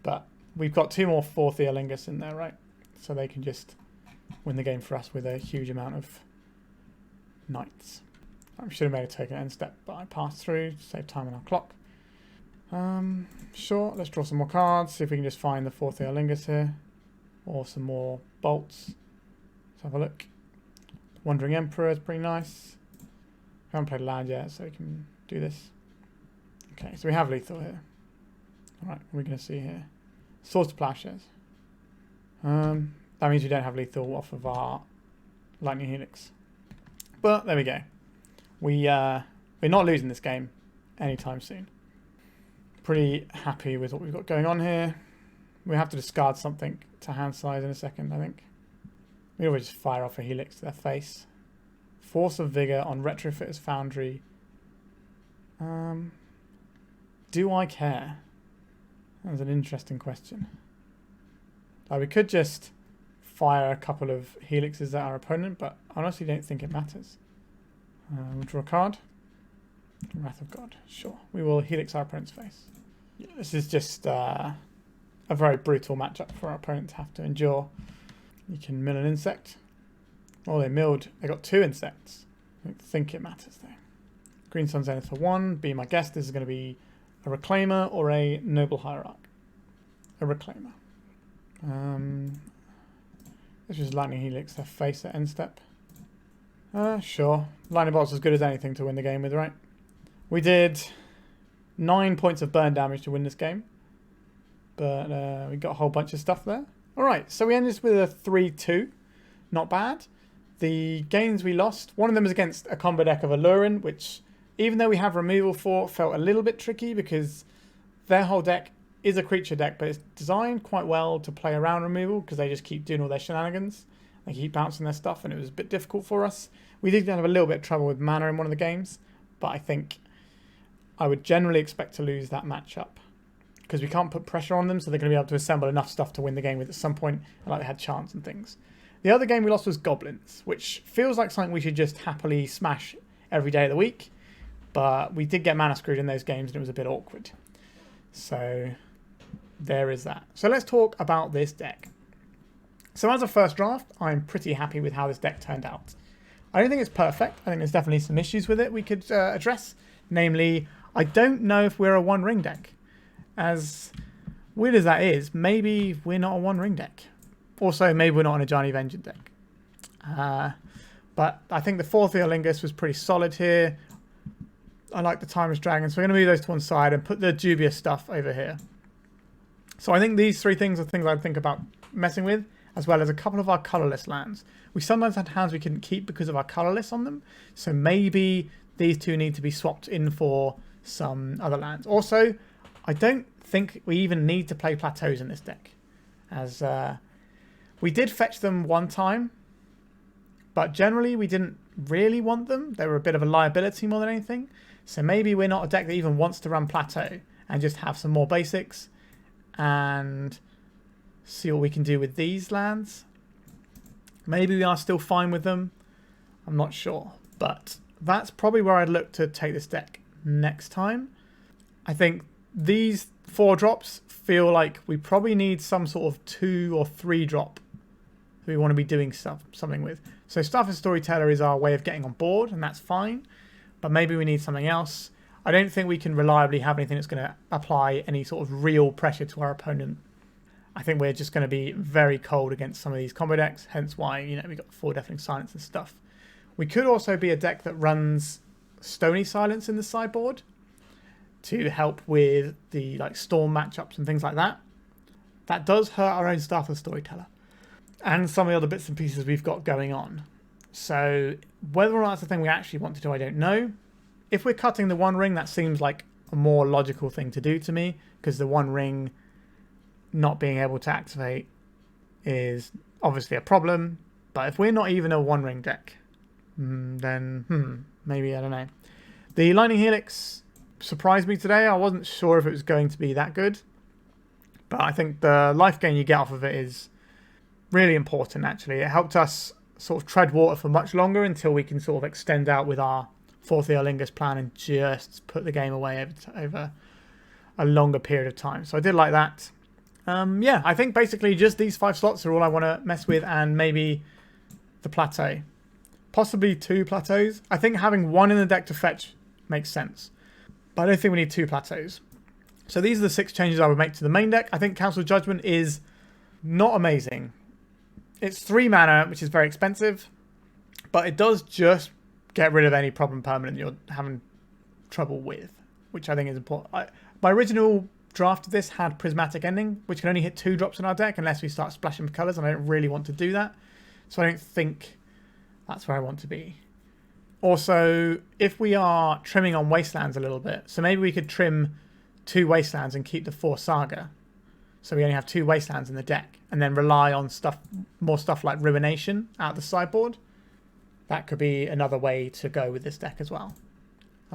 But we've got 2 more Forth Eorlingas in there, right? So they can just win the game for us with a huge amount of knights. I should have made a token end step, but I passed through to save time on our clock. Sure, let's draw some more cards. See if we can just find the Forth Eorlingas here. Or some more bolts. Let's have a look. Wandering Emperor is pretty nice. We haven't played land yet, so we can do this. Okay, so we have lethal here. Alright, what are we going to see here? Swords to Plowshares. That means we don't have lethal off of our Lightning Helix. But there we go. We're not losing this game anytime soon. Pretty happy with what we've got going on here. We have to discard something to hand size in a second, I think. We always just fire off a Helix to their face. Force of Vigor on Retrofitter Foundry. Do I care? That's an interesting question. Like, we could just fire a couple of Helixes at our opponent, but I honestly don't think it matters. We'll draw a card. Wrath of God. Sure. We will Helix our opponent's face. Yeah, this is just a very brutal matchup for our opponent to have to endure. You can mill an insect. Oh, they got 2 insects. I don't think it matters though. Green Sun Zenith for 1. Be my guess, this is going to be a Reclaimer or a Noble Hierarch. A Reclaimer. This is Lightning Helix, their face at end step. Sure. Lightning Bolt's as good as anything to win the game with, right? We did 9 points of burn damage to win this game. But we got a whole bunch of stuff there. Alright, so we ended with a 3-2. Not bad. The games we lost, one of them was against a combo deck of Allurin, which, even though we have removal for, felt a little bit tricky because their whole deck is a creature deck, but it's designed quite well to play around removal because they just keep doing all their shenanigans. They keep bouncing their stuff, and it was a bit difficult for us. We did have a little bit of trouble with mana in one of the games, but I think I would generally expect to lose that matchup because we can't put pressure on them, so they're going to be able to assemble enough stuff to win the game with at some point, and like they had chance and things. The other game we lost was Goblins, which feels like something we should just happily smash every day of the week, but we did get mana screwed in those games, and it was a bit awkward. So there is that. So let's talk about this deck. So as a first draft, I'm pretty happy with how this deck turned out. I don't think it's perfect. I think there's definitely some issues with it we could address. Namely, I don't know if we're a one-ring deck. As weird as that is, maybe we're not a one-ring deck. Also, maybe we're not an Ajani Vengeant deck. But I think the Forth Eorlingas was pretty solid here. I like the Timeless Dragon, so we're going to move those to one side and put the dubious stuff over here. So I think these 3 things are things I'd think about messing with, as well as a couple of our colourless lands. We sometimes had hands we couldn't keep because of our colourless on them, so maybe these 2 need to be swapped in for some other lands. Also, I don't think we even need to play Plateaus in this deck, as we did fetch them one time, but generally we didn't really want them. They were a bit of a liability more than anything, so maybe we're not a deck that even wants to run Plateau and just have some more basics and see what we can do with these lands. Maybe we are still fine with them. I'm not sure. But that's probably where I'd look to take this deck next time. I think these 4 drops feel like we probably need some sort of 2 or 3 drop that we want to be doing something with. So Staff and Storyteller is our way of getting on board, and that's fine. But maybe we need something else. I don't think we can reliably have anything that's going to apply any sort of real pressure to our opponent. I think we're just going to be very cold against some of these combo decks, hence why, we got 4 Deafening Silence and stuff. We could also be a deck that runs Stony Silence in the sideboard to help with the like Storm matchups and things like that. That does hurt our own stuff as Storyteller and some of the other bits and pieces we've got going on. So whether or not that's the thing we actually want to do, I don't know. If we're cutting the One Ring, that seems like a more logical thing to do to me, because the One Ring not being able to activate is obviously a problem. But if we're not even a One Ring deck, then maybe, I don't know. The Lightning Helix surprised me today. I wasn't sure if it was going to be that good, but I think the life gain you get off of it is really important, actually. It helped us sort of tread water for much longer until we can sort of extend out with our Forth Eorlingas plan and just put the game away over a longer period of time. So I did like that. Yeah, I think basically just these 5 slots are all I want to mess with, and maybe the Plateau. Possibly 2 Plateaus. I think having 1 in the deck to fetch makes sense, but I don't think we need 2 Plateaus. So these are the 6 changes I would make to the main deck. I think Council Judgment is not amazing. It's 3 mana, which is very expensive, but it does just get rid of any problem permanent you're having trouble with, which I think is important. My original draft of this had Prismatic Ending, which can only hit 2 drops in our deck unless we start splashing with colours, and I don't really want to do that. So I don't think that's where I want to be. Also, if we are trimming on Wastelands a little bit, so maybe we could trim 2 Wastelands and keep the 4 Saga. So we only have 2 Wastelands in the deck, and then rely on more stuff like Ruination out of the sideboard. That could be another way to go with this deck as well.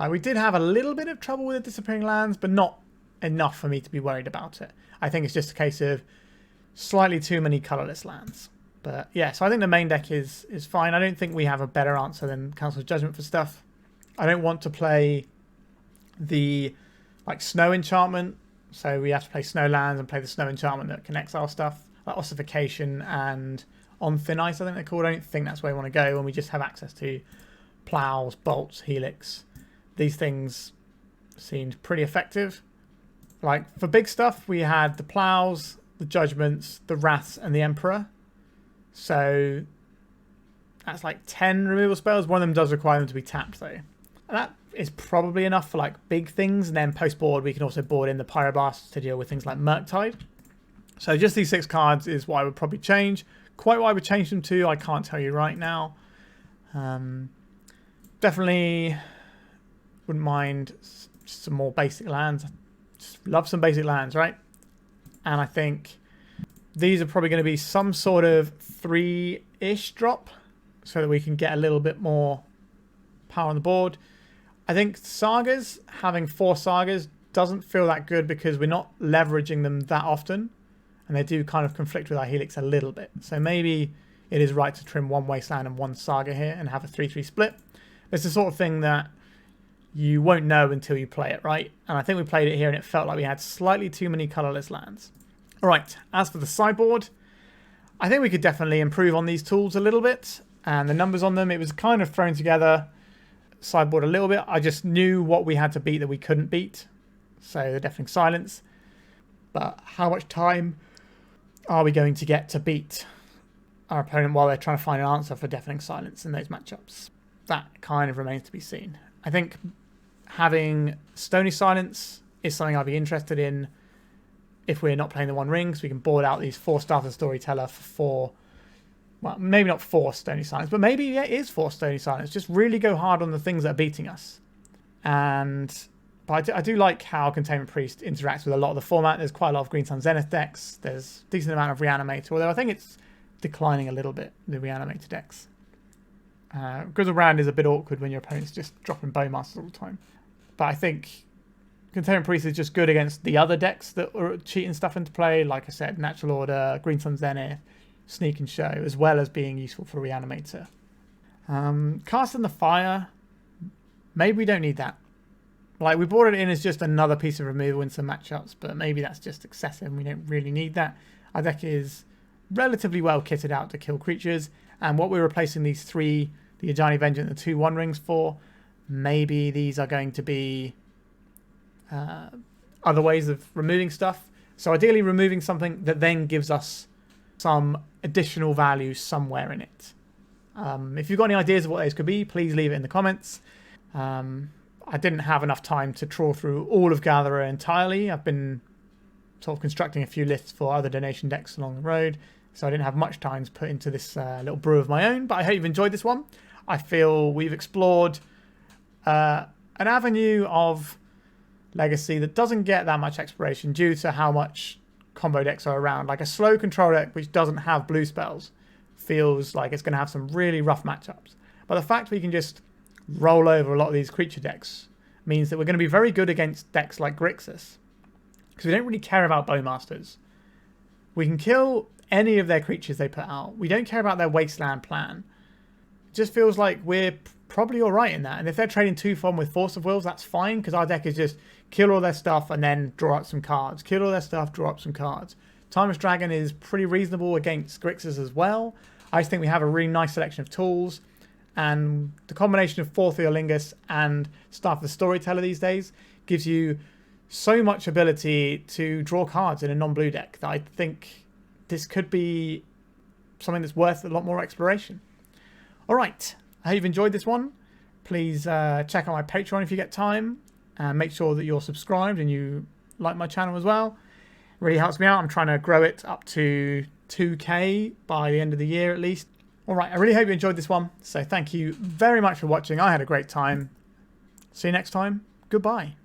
We did have a little bit of trouble with the disappearing lands, but not enough for me to be worried about it. I think it's just a case of slightly too many colourless lands. But yeah, so I think the main deck is fine. I don't think we have a better answer than Council's Judgment for stuff. I don't want to play the like snow enchantment, so we have to play snow lands and play the snow enchantment that connects our stuff, like Ossification and On Thin Ice, I think they're called. I don't think that's where we want to go when we just have access to Plows, Bolts, Helix. These things seemed pretty effective. Like for big stuff, we had the Plows, the Judgments, the Wraths, and the Emperor. So that's like 10 removal spells. One of them does require them to be tapped though. And that is probably enough for like big things. And then post board, we can also board in the Pyroblast to deal with things like Murktide. So just these 6 cards is what I would probably change. Quite what I would change them to, I can't tell you right now. Definitely wouldn't mind some more basic lands. Just love some basic lands, right? And I think these are probably going to be some sort of 3-ish drop so that we can get a little bit more power on the board. I think Sagas, having 4 Sagas doesn't feel that good because we're not leveraging them that often, and they do kind of conflict with our Helix a little bit. So maybe it is right to trim 1 Wasteland and 1 Saga here and have a 3-3 split. It's the sort of thing that you won't know until you play it, right? And I think we played it here and it felt like we had slightly too many colourless lands. Alright, as for the sideboard, I think we could definitely improve on these tools a little bit. And the numbers on them, it was kind of thrown together, sideboard a little bit. I just knew what we had to beat that we couldn't beat. So the Deafening Silence. But how much time are we going to get to beat our opponent while they're trying to find an answer for Deafening Silence in those matchups? That kind of remains to be seen. I think having Stony Silence is something I'd be interested in if we're not playing the One Ring, so we can board out these 4 Starter Storyteller for 4, well, maybe not 4 Stony Silence, but maybe it is 4 Stony Silence. Just really go hard on the things that are beating us. But I do like how Containment Priest interacts with a lot of the format. There's quite a lot of Green Sun Zenith decks. There's a decent amount of Reanimator, although I think it's declining a little bit, the Reanimator decks. Grizzle Brand is a bit awkward when your opponent's just dropping Bowmasters all the time. But I think Containment Priest is just good against the other decks that are cheating stuff into play. Like I said, Natural Order, Green Sun Zenith, Sneak and Show, as well as being useful for Reanimator. Cast in the Fire, maybe we don't need that. Like, we brought it in as just another piece of removal in some matchups, but maybe that's just excessive and we don't really need that. Our deck is relatively well kitted out to kill creatures, and what we're replacing these 3, the Ajani Vengeant and the 2 One Rings for, maybe these are going to be other ways of removing stuff. So ideally removing something that then gives us some additional value somewhere in it. If you've got any ideas of what those could be, please leave it in the comments. I didn't have enough time to trawl through all of Gatherer entirely. I've been sort of constructing a few lists for other donation decks along the road, so I didn't have much time to put into this little brew of my own, but I hope you've enjoyed this one. I feel we've explored an avenue of Legacy that doesn't get that much exploration due to how much combo decks are around. Like a slow control deck which doesn't have blue spells feels like it's going to have some really rough matchups. But the fact we can just roll over a lot of these creature decks means that we're going to be very good against decks like Grixis, because we don't really care about Bowmasters. We can kill any of their creatures they put out. We don't care about their Wasteland plan. It just feels like we're probably alright in that. And if they're trading 2-for-1 with Force of Wills, that's fine, because our deck is just kill all their stuff and then draw up some cards. Kill all their stuff, draw up some cards. Timeless Dragon is pretty reasonable against Grixis as well. I just think we have a really nice selection of tools. And the combination of Forth Eorlingas and Staff of the Storyteller these days gives you so much ability to draw cards in a non-blue deck that I think this could be something that's worth a lot more exploration. Alright, I hope you've enjoyed this one. Please check out my Patreon if you get time. And make sure that you're subscribed and you like my channel as well. It really helps me out. I'm trying to grow it up to 2K by the end of the year at least. Alright, I really hope you enjoyed this one. So thank you very much for watching. I had a great time. See you next time. Goodbye.